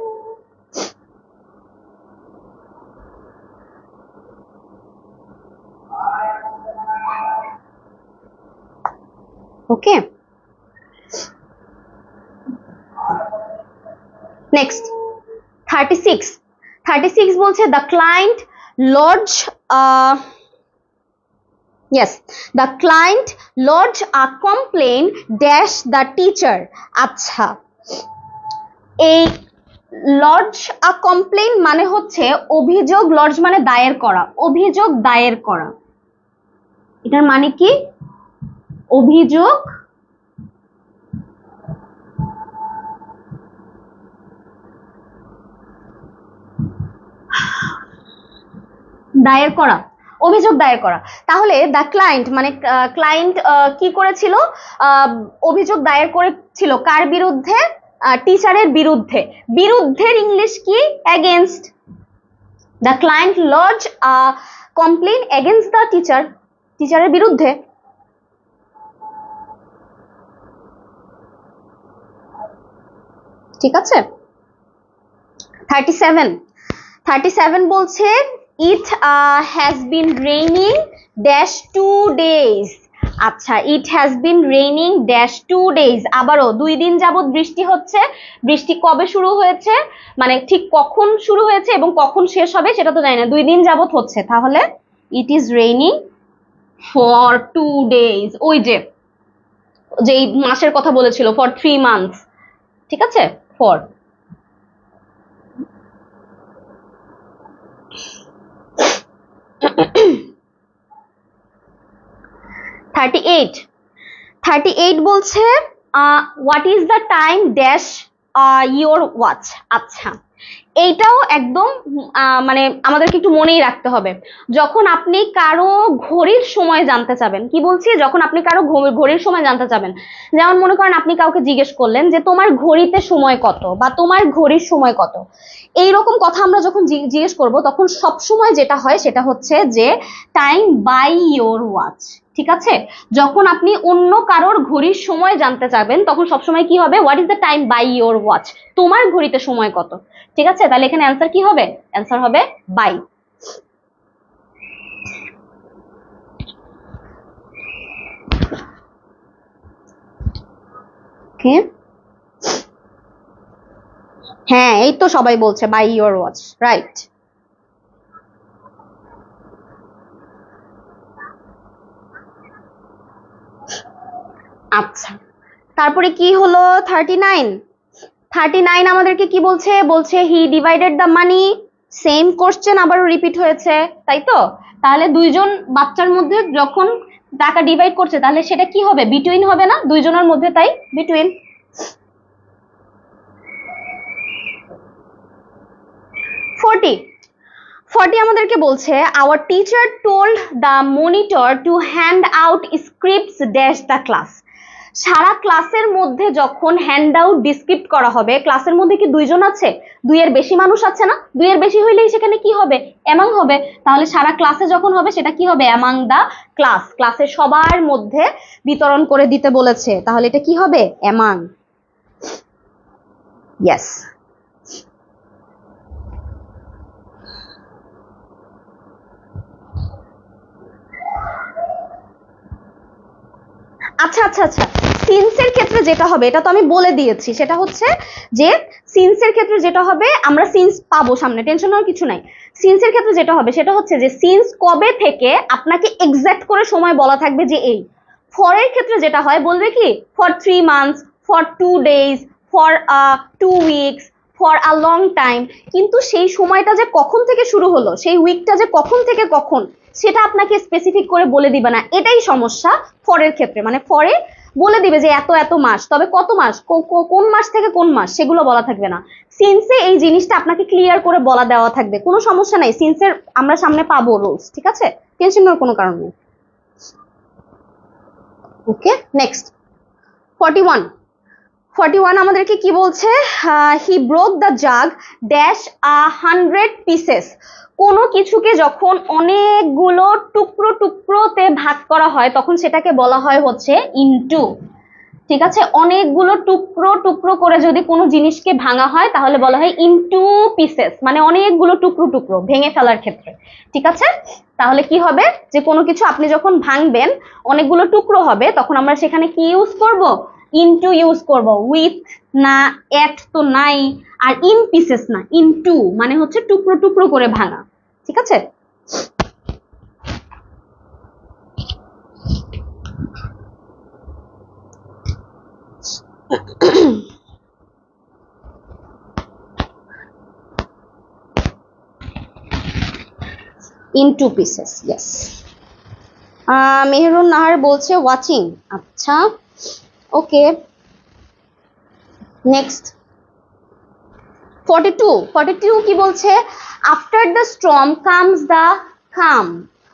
ওকে, নেক্সট 36 বলছে the client lodge the client lodge a complaint dash the teacher। আচ্ছা, এই লজ আ কমপ্লেইন মানে হচ্ছে অভিযোগ, লজ মানে দায়ের করা, অভিযোগ দায়ের করা। এটার মানে কি? অভিযোগ দায়ের করা, অভিযোগ দায়ের করা। তাহলে দ্য ক্লায়েন্ট মানে ক্লায়েন্ট কি করেছিল? অভিযোগ দায়ের করেছিল কার বিরুদ্ধে? টিচারের বিরুদ্ধে। বিরুদ্ধের ইংলিশ কি? Against. The client lodge complain against the teacher, টিচারের বিরুদ্ধে। ঠিক আছে। 37 বলছে it has been raining dash 2 days। আচ্ছা, it has been raining dash 2 days। আবারও 2 দিন যাবত বৃষ্টি হচ্ছে। বৃষ্টি কবে শুরু হয়েছে, মানে ঠিক কখন শুরু হয়েছে এবং কখন শেষ হবে সেটা তো জানি না, 2 দিন যাবত হচ্ছে। তাহলে it is raining for 2 days। ওই যে যেই মাসের কথা বলেছিল, for 3 months। ঠিক আছে, for। 38 বলছে what is the time dash your watch। আচ্ছা, এইটাও একদম মানে আমাদেরকে একটু মনেই রাখতে হবে। যখন আপনি কারো ঘড়ির সময় জানতে চাবেন, কি বলছি, যখন আপনি কারো ঘড়ির সময় জানতে চাবেন, যেমন মনে করেন আপনি কাউকে জিজ্ঞেস করলেন যে তোমার ঘড়িতে সময় কত বা তোমার ঘড়ির সময় কত, এইরকম কথা আমরা যখন জিজ্ঞেস করব তখন সব সময় যেটা হয় সেটা হচ্ছে যে টাইম বাই ইয়োর ওয়াচ। ঠিক আছে, যখন আপনি অন্য কারোর ঘড়ির সময় জানতে চাবেন তখন সবসময় কি হবে? What is the time by your watch, তোমার ঘড়িতে সময় কত। ঠিক আছে, তাহলে এখানে অ্যান্সার কি হবে? অ্যান্সার হবে বাই। ওকে, হ্যাঁ এই তো সবাই বলছে বাই ইয়োর ওয়াচ, রাইট। আচ্ছা, তারপরে কি হলো? 39 আমাদেরকে কি বলছে? বলছে he divided the money. Same question আবারও রিপিট হয়েছে, তাই তো? তাহলে দুইজন বাচ্চার মধ্যে যখন টাকা ডিভাইড করছে তাহলে সেটা কি হবে? বিটুইন হবে না? দুইজনের মধ্যে, তাই বিটুইন। 40 আমাদেরকে বলছে our teacher told the monitor to hand out scripts dash the class। সারা ক্লাসের মধ্যে যখন হ্যান্ড আউট ডিসক্রিপ্ট করা হবে, ক্লাসের মধ্যে কি দুইজন আছে, দুইয়ের বেশি মানুষ আছে না, দুইয়ের বেশি হইলেই সেখানে কি হবে, অ্যামাং হবে। তাহলে সারা ক্লাসে যখন হবে সেটা কি হবে, অ্যামাং দা ক্লাস, ক্লাসের সবার মধ্যে বিতরণ করে দিতে বলেছে, তাহলে এটা কি হবে, অ্যামাং। ইয়েস। আচ্ছা আচ্ছা আচ্ছা, সিন্সের ক্ষেত্রে যেটা হবে এটা তো আমি বলে দিয়েছি, সেটা হচ্ছে যে সিন্সের ক্ষেত্রে যেটা হবে, আমরা সিন্স পাবো সামনে, টেনশন হওয়ার কিছু নাই। সিন্সের ক্ষেত্রে যেটা হবে সেটা হচ্ছে যে সিন্স কবে থেকে আপনাকে এক্সাক্ট করে সময় বলা থাকবে যে এই। ফরের ক্ষেত্রে যেটা হয় বলবে কি for 3 months, for 2 days, for 2 weeks, for a long time, কিন্তু সেই সময়টা যে কখন থেকে শুরু হলো, সেই উইকটা যে কখন থেকে কখন, সেটা আপনাকে স্পেসিফিক করে বলে দিবে না, এটাই সমস্যা ফরের ক্ষেত্রে। মানে ফরে বলে দিবে যে এত এত মাস, তবে কত মাস, কোন মাস থেকে কোন মাস সেগুলো বলা থাকবে না। সিন্সে এই জিনিসটা আপনাকে ক্লিয়ার করে বলা দেওয়া থাকবে, কোনো সমস্যা নাই, সিন্সের আমরা সামনে পাবো রুলস, ঠিক আছে, টেনশন নেওয়ার কোনো কারণ নেই। ওকে, নেক্সট 41 আমাদেরকে কি বলছে, হি broke the jug dash 100 pieces. কোনো কিছুকে যখন অনেকগুলো টুকরো টুকরোতে ভাগ করা হয় তখন সেটাকে বলা হয় হচ্ছে ইনটু, ঠিক আছে। অনেকগুলো টুকরো টুকরো করে যদি কোনো জিনিসকে ভাঙা হয় তাহলে বলা হয় ইনটু পিসেস, মানে অনেকগুলো টুকরো টুকরো ভেঙে ফেলার ক্ষেত্রে, ঠিক আছে। তাহলে কি হবে, যে কোনো কিছু আপনি যখন ভাঙবেন অনেকগুলো টুকরো হবে, তখন আমরা সেখানে কি ইউজ করব, ইনটু ইউজ করব। উইথ না, এট তো নাই, আর ইন পিসেস না, ইনটু মানে হচ্ছে টুকরো টুকরো করে ভাঙা, ঠিক আছে। in 2 pieces, yes. Mehrun Nahar বলছে ওয়াচিং, আচ্ছা ওকে। নেক্সট 42 কি বলছে, after the storm comes the calm.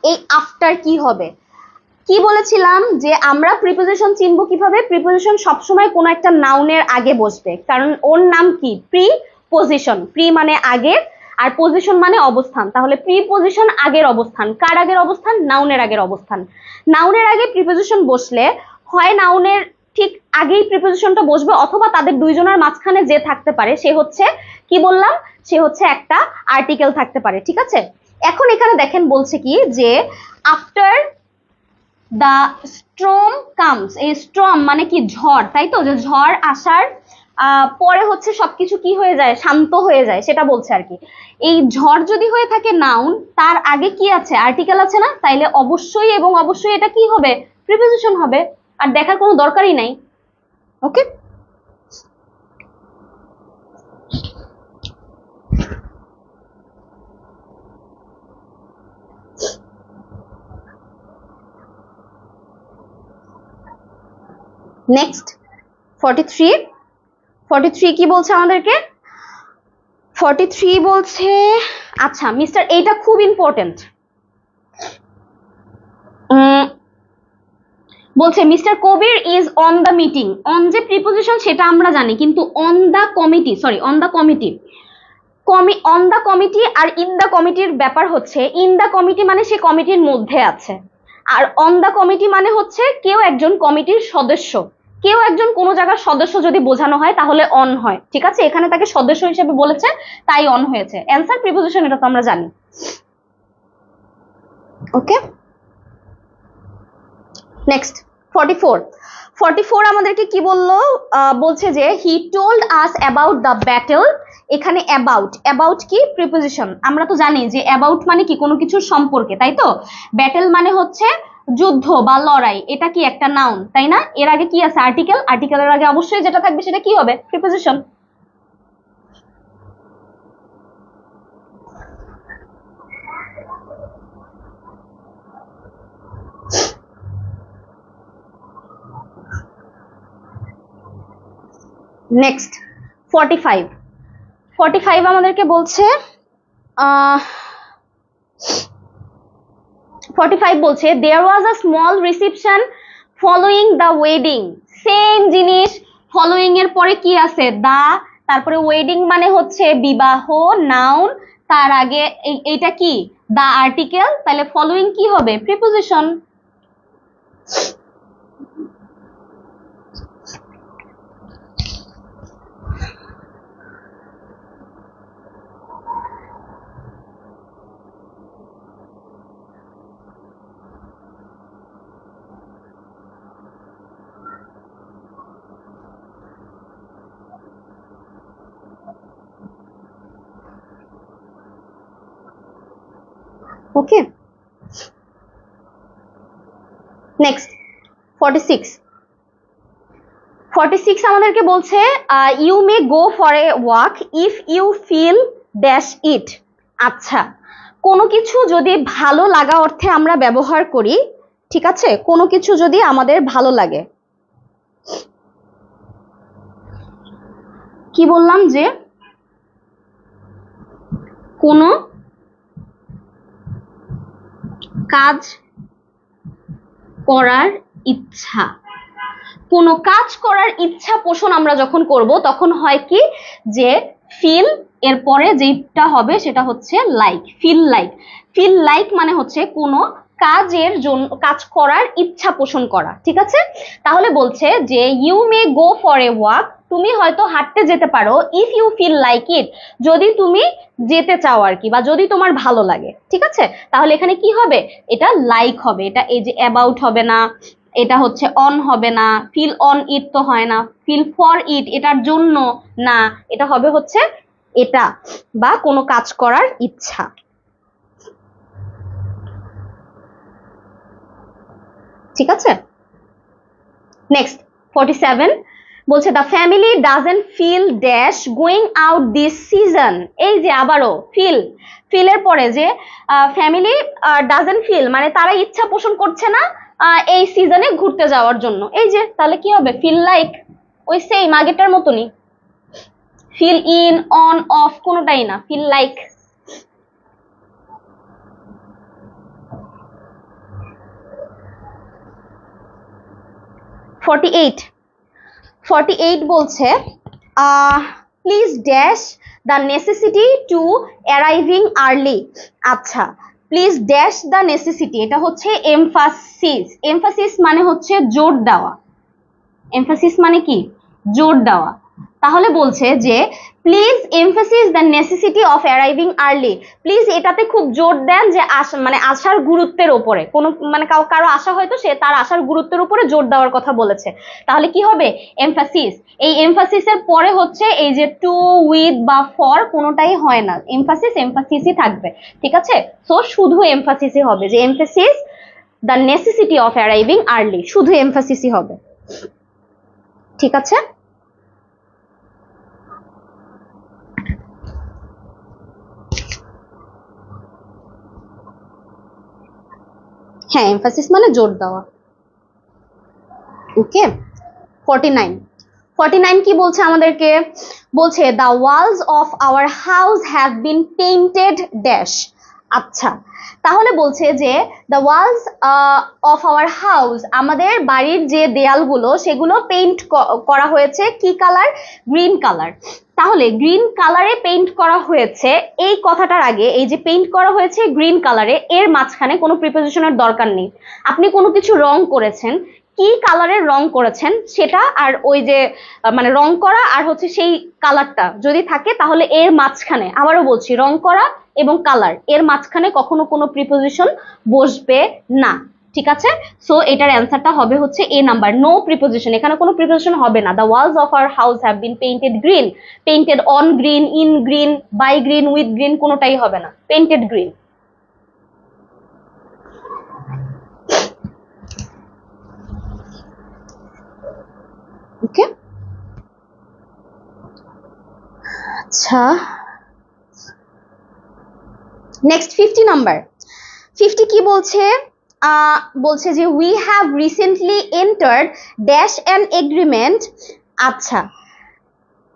এই আফটার কি হবে, কি বলেছিলাম যে আমরা প্রিপোজিশন চিনবো কিভাবে, প্রিপোজিশন সবসময় কোনো একটা নাউনের আগে বসবে, কারণ ওর নাম কি প্রিপোজিশন, প্রি মানে আগের আর পজিশন মানে অবস্থান, তাহলে প্রিপোজিশন আগের অবস্থান, কার আগের অবস্থান, নাউনের আগের অবস্থান। নাউনের আগে প্রিপোজিশন বসলে হয় নাউনের ঠিক আগেই প্রিপোজিশনটা বসবে, অথবা তাদের দুইজনের মাঝখানে যে থাকতে পারে সে হচ্ছে কি বললাম, সে হচ্ছে একটা আর্টিকেল থাকতে পারে, ঠিক আছে। এখন এখানে দেখেন বলছে কি যে আফটার দ্য স্টর্ম কামস, এই স্টর্ম মানে কি ঝড়, তাই তো, যে ঝড় আসার পরে হচ্ছে সবকিছু কি হয়ে যায়, শান্ত হয়ে যায়, সেটা বলছে আর কি। এই ঝড় যদি হয়ে থাকে নাউন, তার আগে কি আছে, আর্টিকেল আছে না, তাইলে অবশ্যই এবং অবশ্যই এটা কি হবে, প্রিপোজিশন হবে, আর দেখার কোনো দরকারই নাই। ওকে, নেক্সট 43 কি বলছে আমাদেরকে, 43 বলছে, আচ্ছা মিস্টার, এইটা খুব ইম্পর্টেন্ট, বলছে mister Kabir is on the meeting. On যে প্রিপোজিশন সেটা আমরা জানি, কিন্তু on the committee, sorry on the committee, on the committee আর ইন দ্য কমিটির ব্যাপার হচ্ছে, ইন দ্য কমিটি মানে সে কমিটির মধ্যে আছে, আর অন দ্য কমিটি মানে হচ্ছে কেউ একজন কমিটির সদস্য, কেউ একজন কোনো জায়গার সদস্য যদি বোঝানো হয় তাহলে অন হয়, ঠিক আছে। এখানে তাকে সদস্য হিসেবে বলেছে তাই অন হয়েছে, অ্যান্সার প্রিপোজিশন, এটা তো আমরা জানি। ওকে, নেক্সট 44 আমাদেরকে কি বললো, বলছে যে he told us about the battle. এখানে অ্যাবাউট কি প্রিপোজিশন, আমরা তো জানি যে অ্যাবাউট মানে কি কোনো কিছুর সম্পর্কে, তাই তো। ব্যাটল মানে হচ্ছে যুদ্ধ বা লড়াই, এটা কি একটা নাউন, তাই না। এর আগে কি আছে, আর্টিকেল, আর্টিকেলের আগে অবশ্যই যেটা থাকবে সেটা কি হবে, প্রিপোজিশন। নেক্সট 45 আমাদেরকে বলছে 45 বলছে there was a small reception following the wedding, same জিনিস, ফলোইং এর পরে কি আছে দা, তারপরে ওয়েডিং মানে হচ্ছে বিবাহ, নাউন, তার আগে এইটা কি দা আর্টিকেল, তাহলে ফলোইং কি হবে প্রিপোজিশন। ওকে, নেক্সট 46 আমাদেরকে বলছে you may go for a walk if you feel dash it. আচ্ছা, কোনো কিছু যদি ভালো লাগা অর্থে আমরা ব্যবহার করি, ঠিক আছে, কোনো কিছু যদি আমাদের ভালো লাগে, কি বললাম যে কোনো কাজ করার ইচ্ছা, কোনো কাজ করার ইচ্ছা পোষণ আমরা যখন করব তখন হয় কি যে ফিল এরপরে যেটা হবে সেটা হচ্ছে like, feel like. Feel like মানে হচ্ছে কোনো কাজের জন্য, কাজ করার ইচ্ছা পোষণ করা, ঠিক আছে। তাহলে বলছে যে you may go for a walk, তুমি হয়তো হাঁটতে যেতে পারো, if you feel like it, যদি তুমি যেতে চাও আর কি, বা যদি তোমার ভালো লাগে, ঠিক আছে। তাহলে এখানে কি হবে, এটা লাইক হবে, এটা এই যে অ্যাবাউট হবে না, এটা হচ্ছে অন হবে না, ফিল অন ইট তো হয় না, ফিল ফর ইট এটার জন্য না, এটা হবে হচ্ছে এটা, বা কোনো কাজ করার ইচ্ছা। ঠিক আছে, নেক্সট 47 বলছে the family doesn't feel dash going out this season. এই যে আবারও ফিলের পরে যে ফ্যামিলি ডাজেন্ট ফিল মানে তারা ইচ্ছা পোষণ করছে না এই সিজনে ঘুরতে যাওয়ার জন্য, এই যে তাহলে কি হবে ফিল লাইক, ওই সেম আগেরটার মতনই, ফিল ইন অন অফ কোনোটাই না, ফিল লাইক। ফর্টি-এইট বলছে please dash the necessity to arriving early. আচ্ছা, প্লিজ ড্যাশ দ্য নেসেসিটি, এটা হচ্ছে এমফাসিস। এমফাসিস মানে হচ্ছে জোর দেওয়া, এমফাসিস মানে কি জোর দেওয়া। তাহলে বলছে যে please emphasis the necessity of arriving early, please এটাতে খুব জোর দেন যে মানে আসার গুরুত্বের উপরে, কোনো মানে কারো আশা হয়তো সে তার আসার গুরুত্বের উপরে জোর দেওয়ার কথা বলেছে, তাহলে কি হবে এমফাসিস। এই এমফাসিসের পরে হচ্ছে এই যে টু, উইথ বা ফর কোনোটাই হয় না, এমফাসিসই থাকবে, ঠিক আছে। সো শুধু এমফাসিসই হবে, যে emphasis the necessity of arriving early, শুধু এমফাসিসই হবে, ঠিক আছে। হ্যাঁ, এমফাসিস মানে জোর দেওয়া। ওকে, 49 কি বলছে আমাদেরকে, বলছে the walls of our house have been painted dash. আচ্ছা, তাহলে বলছে যে the walls of our house, আমাদের বাড়ির যে দেয়ালগুলো সেগুলো পেইন্ট করা হয়েছে কি কালার, গ্রিন কালার। তাহলে গ্রিন কালারে পেইন্ট করা হয়েছে, এই কথাটার আগে এই যে পেইন্ট করা হয়েছে গ্রিন কালারে, এর মাঝখানে কোনো প্রিপোজিশনের দরকার নেই। আপনি কোনো কিছু রং করেছেন, কি কালারের রং করেছেন সেটা, আর ওই যে মানে রং করা আর হচ্ছে সেই কালারটা যদি থাকে, তাহলে এর মাঝখানে, আবারও বলছি, রং করা এবং কালার এর মাঝখানে কখনো কোনো প্রিপোজিশন বসবে না, ঠিক আছে। সো এটার অ্যান্সারটা হবে হচ্ছে এ নাম্বার, নো প্রিপোজিশন, এখানে কোনো প্রিপোজিশন হবে না। The walls of our house have been painted green, painted on green, in green, by green, with green কোনোটাই হবে না, পেইন্টেড গ্রিন। ওকে, আচ্ছা, নেক্সট 50 নাম্বার। 50 কি বলছে, বলছে যে we have recently entered dash an agreement. আচ্ছা,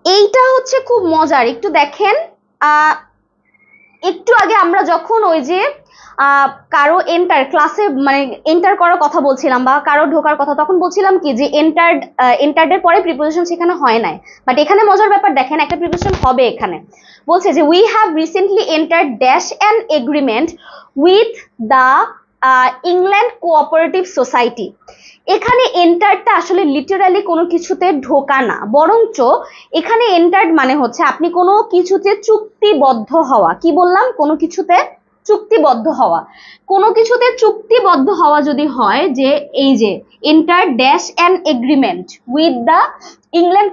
এইটা হচ্ছে খুব মজার, একটু দেখেন, একটু আগে আমরা যখন ওই যে কারো এন্টার ক্লাসে মানে এন্টার করার কথা বলছিলাম বা কারো ঢোকার কথা, তখন বলছিলাম কি যে এন্টার্ডের পরে প্রিপোজিশন সেখানে হয় নাই, বাট এখানে মজার ব্যাপার দেখেন, একটা প্রিপোজিশন হবে এখানে। বলছে যে we have recently entered dash an agreement with the England cooperative society. এখানে এন্টারটা আসলে লিটারালি কোনো কিছুতে ঢোকা না, বরঞ্চ এখানে এন্টার্ড মানে হচ্ছে আপনি কোনো কিছুতে চুক্তিবদ্ধ হওয়া। কি বললাম? কোনো কিছুতে চুক্তিবদ্ধ হওয়া। কোনো কিছুতে চুক্তিবদ্ধ হওয়া যদি হয় যে এই যে enter dash an agreement with the England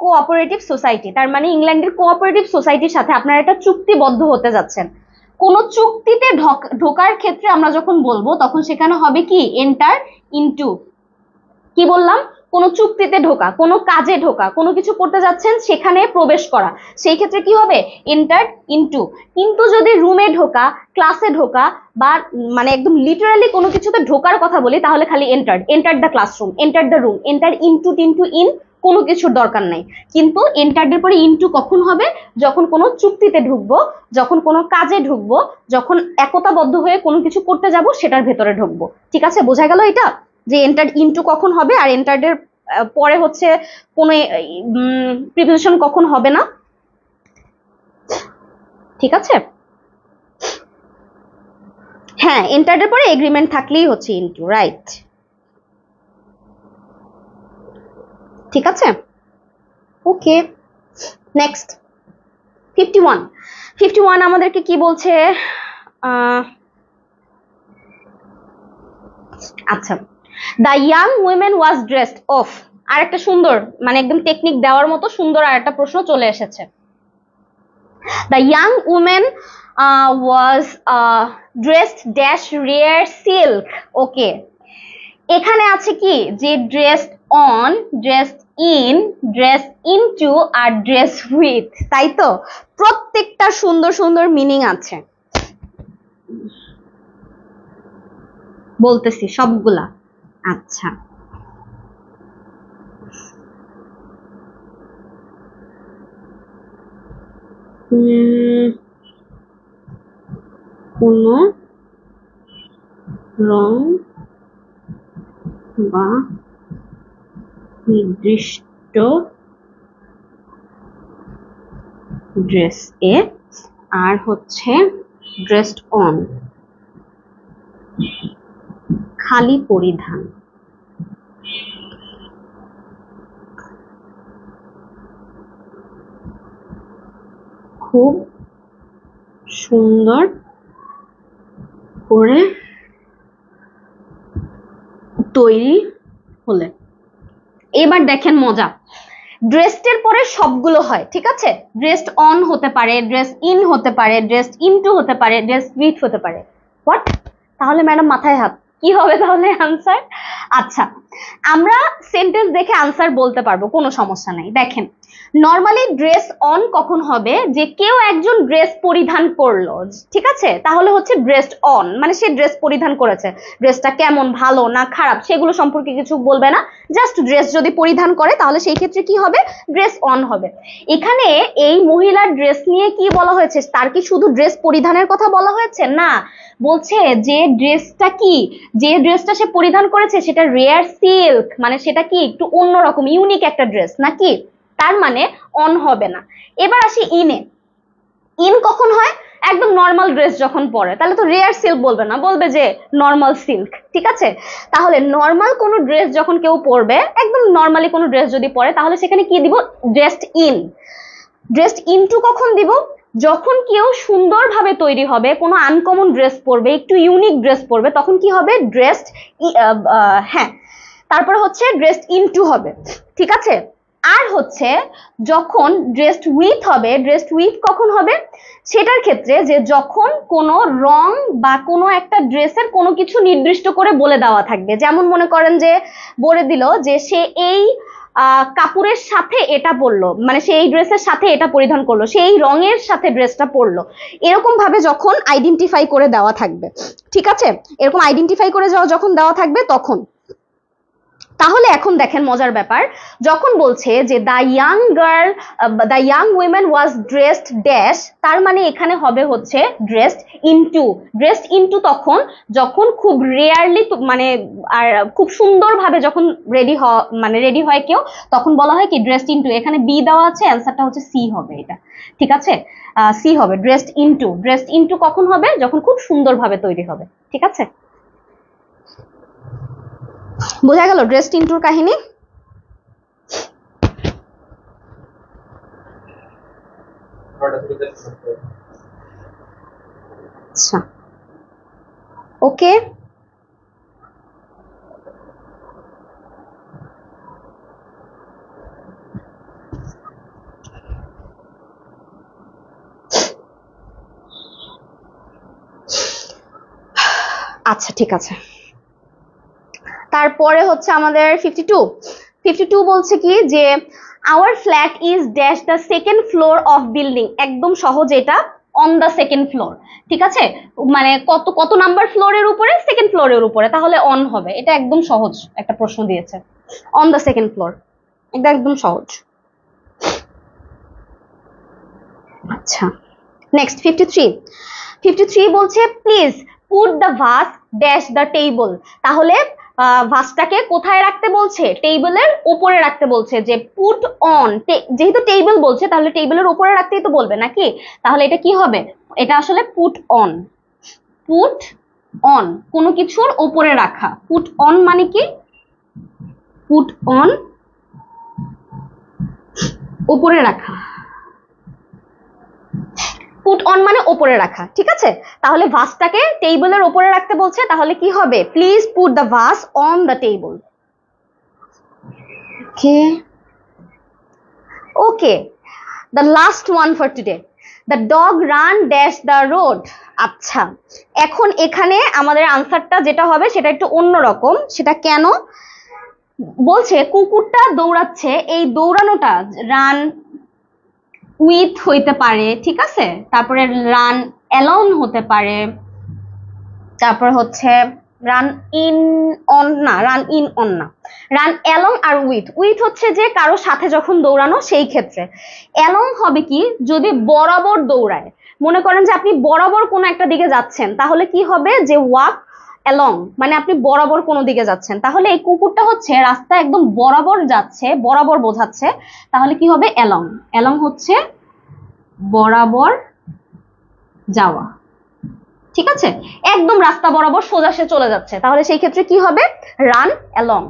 cooperative society, তার মানে ইংল্যান্ডের কোঅপারেটিভ সোসাইটির সাথে আপনারা একটা চুক্তিবদ্ধ হতে যাচ্ছেন। কোন চুক্তিতে ঢোকার ক্ষেত্রে আমরা যখন বলবো তখন সেখানে হবে কি এন্টার ইনটু। কি বললাম? কোন চুক্তিতে ঢোকা, কোনো কাজে ঢোকা, কোনো কিছু করতে যাচ্ছেন সেখানে প্রবেশ করা, সেই ক্ষেত্রে কি হবে? Enter into. কিন্তু যদি রুমে ঢোকা, ক্লাসে ঢোকা বা মানে একদম লিটারালি কোনো কিছুতে ঢোকার কথা বলি তাহলে খালি enter the classroom, enter the room, enter into টিনটু ইন, কোনো কিছুর দরকার নাই। কিন্তু এন্টার্ডের পরে ইনটু কখন হবে? যখন কোনো চুক্তিতে ঢুকবো, যখন কোনো কাজে ঢুকবো, যখন একতাবদ্ধ হয়ে কোনো কিছু করতে যাব সেটার ভেতরে ঢুকবো। ঠিক আছে, বোঝা গেল এটা যে এন্টার্ড ইনটু কখন হবে আর এন্টার্ডের পরে হচ্ছে কোনো প্রিপোজিশন কখন হবে না। ঠিক আছে, হ্যাঁ, এন্টার্ডের পরে এগ্রিমেন্ট থাকলেই হচ্ছে ইনটু, রাইট। ঠিক আছে, ওকে, নেক্সট 51 আমাদেরকে কি বলছে? আচ্ছা, the young women was dressed of. আর একটা সুন্দর মানে একদম টেকনিক দেওয়ার মতো সুন্দর আর একটা প্রশ্ন চলে এসেছে। The young women was dressed dash rare silk. Okay, এখানে আছে কি যে dressed on, dressed in, dress into আর ড্রেস উইথ, তাই তো? প্রত্যেকটা সুন্দর সুন্দর মিনিং আছে, বলতেছি সবগুলা। আচ্ছা, কোন রং বা নির্দিষ্ট ড্রেস এ, আর হচ্ছে ড্রেসড অন খালি পরিধান। খুব সুন্দর করে তৈরি হলে। এবার দেখেন মজা, ড্রেসড পরে সবগুলো হয়, ঠিক আছে? ড্রেসড অন হতে পারে, ড্রেস ইন হতে পারে, ড্রেসড ইনটু হতে পারে, ড্রেস উইথ হতে পারে। হোয়াট? তাহলে ম্যাডাম মাথায় হাত, কি হবে তাহলে আনসার? আচ্ছা, আমরা সেন্টেন্স দেখে আনসার বলতে পারবো, কোনো সমস্যা নাই। দেখেন, নর্মালি ড্রেস অন কখন হবে? যে কেউ একজন ড্রেস পরিধান করলো, ঠিক আছে, তাহলে হচ্ছে ড্রেসড অন, মানে সে ড্রেস পরিধান করেছে। ড্রেসটা কেমন, ভালো না খারাপ সেগুলো সম্পর্কে কিছু বলবে না, জাস্ট ড্রেস যদি পরিধান করে তাহলে সেই ক্ষেত্রে কি হবে? ড্রেস অন হবে। এখানে এই মহিলার ড্রেস নিয়ে কি বলা হয়েছে? তার কি শুধু ড্রেস পরিধানের কথা বলা হয়েছে? না, বলছে যে ড্রেসটা কি, যে ড্রেসটা সে পরিধান করেছে সেটা রেয়ার সিল্ক, মানে সেটা কি একটু অন্যরকম ইউনিক একটা ড্রেস নাকি, তার মানে অন হবে না। এবার আসি ইনে। ইন কখন হয়? একদম নর্মাল ড্রেস যখন পরে, তাহলে তো রেয়ার সিল্ক বলবে না, বলবে যে নর্মাল সিল্ক। ঠিক আছে, তাহলে নর্মাল কোনো ড্রেস যখন কেউ পরবে, একদম নর্মালি কোনো ড্রেস যদি পরে, তাহলে সেখানে কি দিব? Dressed in. ড্রেসড ইনটু কখন দিব? যখন কেউ সুন্দরভাবে তৈরি হবে, কোনো আনকমন ড্রেস পরবে, একটু ইউনিক ড্রেস পরবে, তখন কি হবে? ড্রেসড, হ্যাঁ, তারপরে হচ্ছে ড্রেসড ইনটু হবে। ঠিক আছে, আর হচ্ছে যখন ড্রেসড উইথ হবে, ড্রেসড উইথ কখন হবে? সেটার ক্ষেত্রে যে যখন কোনো রং বা কোনো একটা ড্রেসের কোনো কিছু নির্দিষ্ট করে বলে দেওয়া থাকবে, যেমন মনে করেন যে বলে দিল যে সে এই কাপড়ের সাথে এটা পরলো, মানে সে এই ড্রেসের সাথে এটা পরিধান করলো, সে এই রঙের সাথে ড্রেসটা পরলো, এরকম ভাবে যখন আইডেন্টিফাই করে দেওয়া থাকবে, ঠিক আছে, এরকম আইডেন্টিফাই করে যখন দেওয়া থাকবে তখন। তাহলে এখন দেখেন মজার ব্যাপার, যখন বলছে যে the young women was dressed dash, তার মানে এখানে হবে হচ্ছে ড্রেসড ইনটু তখন যখন খুব রেয়ারলি মানে আর খুব সুন্দরভাবে যখন রেডি হয় কেউ, তখন বলা হয় কি ড্রেসড ইনটু। এখানে বি দেওয়া আছে, অ্যান্সারটা হচ্ছে সি হবে এটা, ঠিক আছে, সি হবে ড্রেসড ইনটু কখন হবে, যখন খুব সুন্দরভাবে তৈরি হবে, ঠিক আছে। বোঝা গেল ড্রেসড ইনটুর কাহিনী? আচ্ছা, ওকে। আচ্ছা ঠিক আছে, তারপরে হচ্ছে আমাদের 52 বলছে কি যে our flat is dash the second floor of building, একদম সহজ এটা, অন দ্য সেকেন্ড ফ্লোর, ঠিক আছে, মানে কত নাম্বার ফ্লোরের উপরে, সেকেন্ড ফ্লোরের উপরে, তাহলে অন হবে, এটা একদম সহজ একটা প্রশ্ন দিয়েছে, অন দ্য সেকেন্ড ফ্লোর, এটা একদম সহজ। আচ্ছা নেক্সট 53 বলছে please put the vase dash the table, তাহলে ভাসটাকে কোথায় রাখতে বলছে, টেবিলের উপরে রাখতে বলছে, যে পুট অন, যেহেতু টেবিল বলছে তাহলে টেবিলের উপরে রাখতেই তো বলবে নাকি, তাহলে এটা কি হবে, এটা আসলে পুট অন কোনো কিছুর উপরে রাখা, পুট অন মানে কি, পুট অন উপরে রাখা, পুট অন মানে উপরে রাখা, ঠিক আছে, তাহলে ভাসটাকে টেবিলের উপরে রাখতে বলছে, তাহলে কি হবে, please put the vase on the table. Okay the last one for today, the dog run dash the road. আচ্ছা এখন এখানে আমাদের আনসারটা যেটা হবে সেটা একটু অন্যরকম, সেটা কেন বলছে, কুকুরটা দৌড়াচ্ছে, এই দৌড়ানোটা রান উইথ হইতে পারে, ঠিক আছে, তারপরে রান অ্যালোন হতে পারে, তারপর হচ্ছে রান ইন অন না, রান অ্যালং আর উইথ হচ্ছে যে কারো সাথে যখন দৌড়ানো সেই ক্ষেত্রে, অ্যালং হবে কি যদি বরাবর দৌড়ায়, মনে করেন যে আপনি বরাবর কোনো একটা দিকে যাচ্ছেন, তাহলে কি হবে যে ওয়াক অ্যালং, মানে আপনি বরাবর কোনো দিকে যাচ্ছেন, তাহলে এই কুকুরটা হচ্ছে রাস্তা একদম বরাবর যাচ্ছে, বরাবর বোঝাচ্ছে, তাহলে কি হবে অ্যালং হচ্ছে বরাবর যাওয়া, ঠিক আছে, একদম রাস্তা বরাবর সোজা সে চলে যাচ্ছে, তাহলে সেই ক্ষেত্রে কি হবে, রান অ্যালং,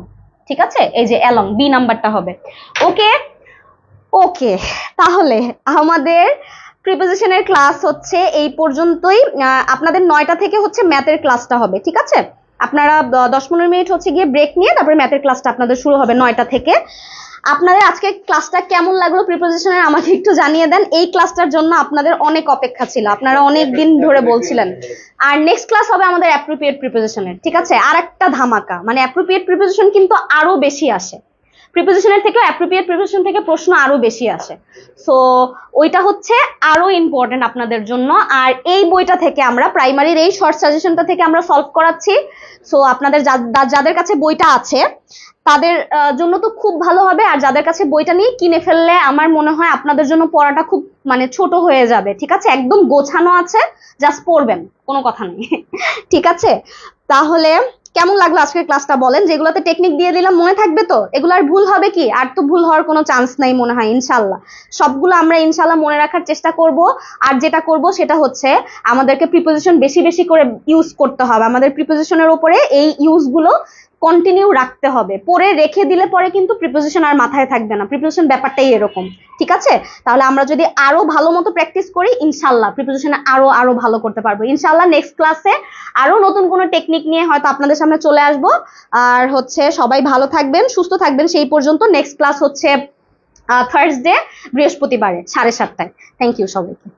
ঠিক আছে, এই যে অ্যালং বি নাম্বারটা হবে। ওকে তাহলে আমাদের প্রিপোজিশনের ক্লাস হচ্ছে এই পর্যন্তই, আপনাদের 9টা থেকে হচ্ছে ম্যাথের ক্লাসটা হবে, ঠিক আছে, আপনারা 10-15 মিনিট হচ্ছে গিয়ে ব্রেক নিয়ে তারপরে ম্যাথের ক্লাসটা আপনাদের শুরু হবে 9টা থেকে। আপনাদের আজকে ক্লাসটা কেমন লাগলো প্রিপোজিশনের আমাকে একটু জানিয়ে দেন, এই ক্লাসটার জন্য আপনাদের অনেক অপেক্ষা ছিল, আপনারা অনেক দিন ধরে বলছিলেন। আর নেক্সট ক্লাস হবে আমাদের অ্যাপ্রোপ্রিয়েট প্রিপোজিশনের, ঠিক আছে, আর একটা ধামাকা, মানে অ্যাপ্রোপ্রিয়েট প্রিপোজিশন কিন্তু আরো বেশি আসে, প্রিপোজিশনের থেকে অ্যাপ্রোপ্রিয়েট প্রিপোজিশন থেকে প্রশ্ন আরো বেশি আসে, সো ওইটা হচ্ছে আরো ইম্পর্টেন্ট আপনাদের জন্য। আর এই বইটা থেকে আমরা প্রাইমারির এই শর্ট সাজেশনটা থেকে আমরা সলভ করাচ্ছি, সো আপনাদের যাদের কাছে বইটা আছে তাদের জন্য তো খুব ভালো হবে, আর যাদের কাছে বইটা নিয়ে কিনে ফেললে আমার মনে হয় আপনাদের জন্য পড়াটা খুব মানে ছোট হয়ে যাবে, ঠিক আছে, একদম গোছানো আছে, জাস্ট পড়বেন, কোনো কথা নেই, ঠিক আছে। তাহলে কেমন লাগলো আজকের ক্লাসটা বলেন, যেগুলোতে টেকনিক দিয়ে দিলাম মনে থাকবে তো, এগুলো আর ভুল হবে কি, আর তো ভুল হওয়ার কোনো চান্স নাই মনে হয়, ইনশাল্লাহ সবগুলো আমরা ইনশাল্লাহ মনে রাখার চেষ্টা করব। আর যেটা করব সেটা হচ্ছে আমাদেরকে প্রিপোজিশন বেশি বেশি করে ইউজ করতে হবে, আমাদের প্রিপোজিশনের উপরে এই ইউজগুলো কন্টিনিউ রাখতে হবে, পরে রেখে দিলে পরে কিন্তু প্রিপোজিশন আর মাথায় থাকবে না, প্রিপোজিশন ব্যাপারটাই এরকম, ঠিক আছে। তাহলে আমরা যদি আরো ভালো মতো প্র্যাকটিস করি ইনশাল্লাহ প্রিপোজিশনে আরো ভালো করতে পারবো ইনশাল্লাহ। নেক্সট ক্লাসে আরো নতুন কোনো টেকনিক নিয়ে হয়তো আপনাদের সামনে চলে আসবো। আর হচ্ছে সবাই ভালো থাকবেন, সুস্থ থাকবেন সেই পর্যন্ত। নেক্সট ক্লাস হচ্ছে থার্সডে, বৃহস্পতিবারে 7:30টায়। থ্যাংক ইউ সবাইকে।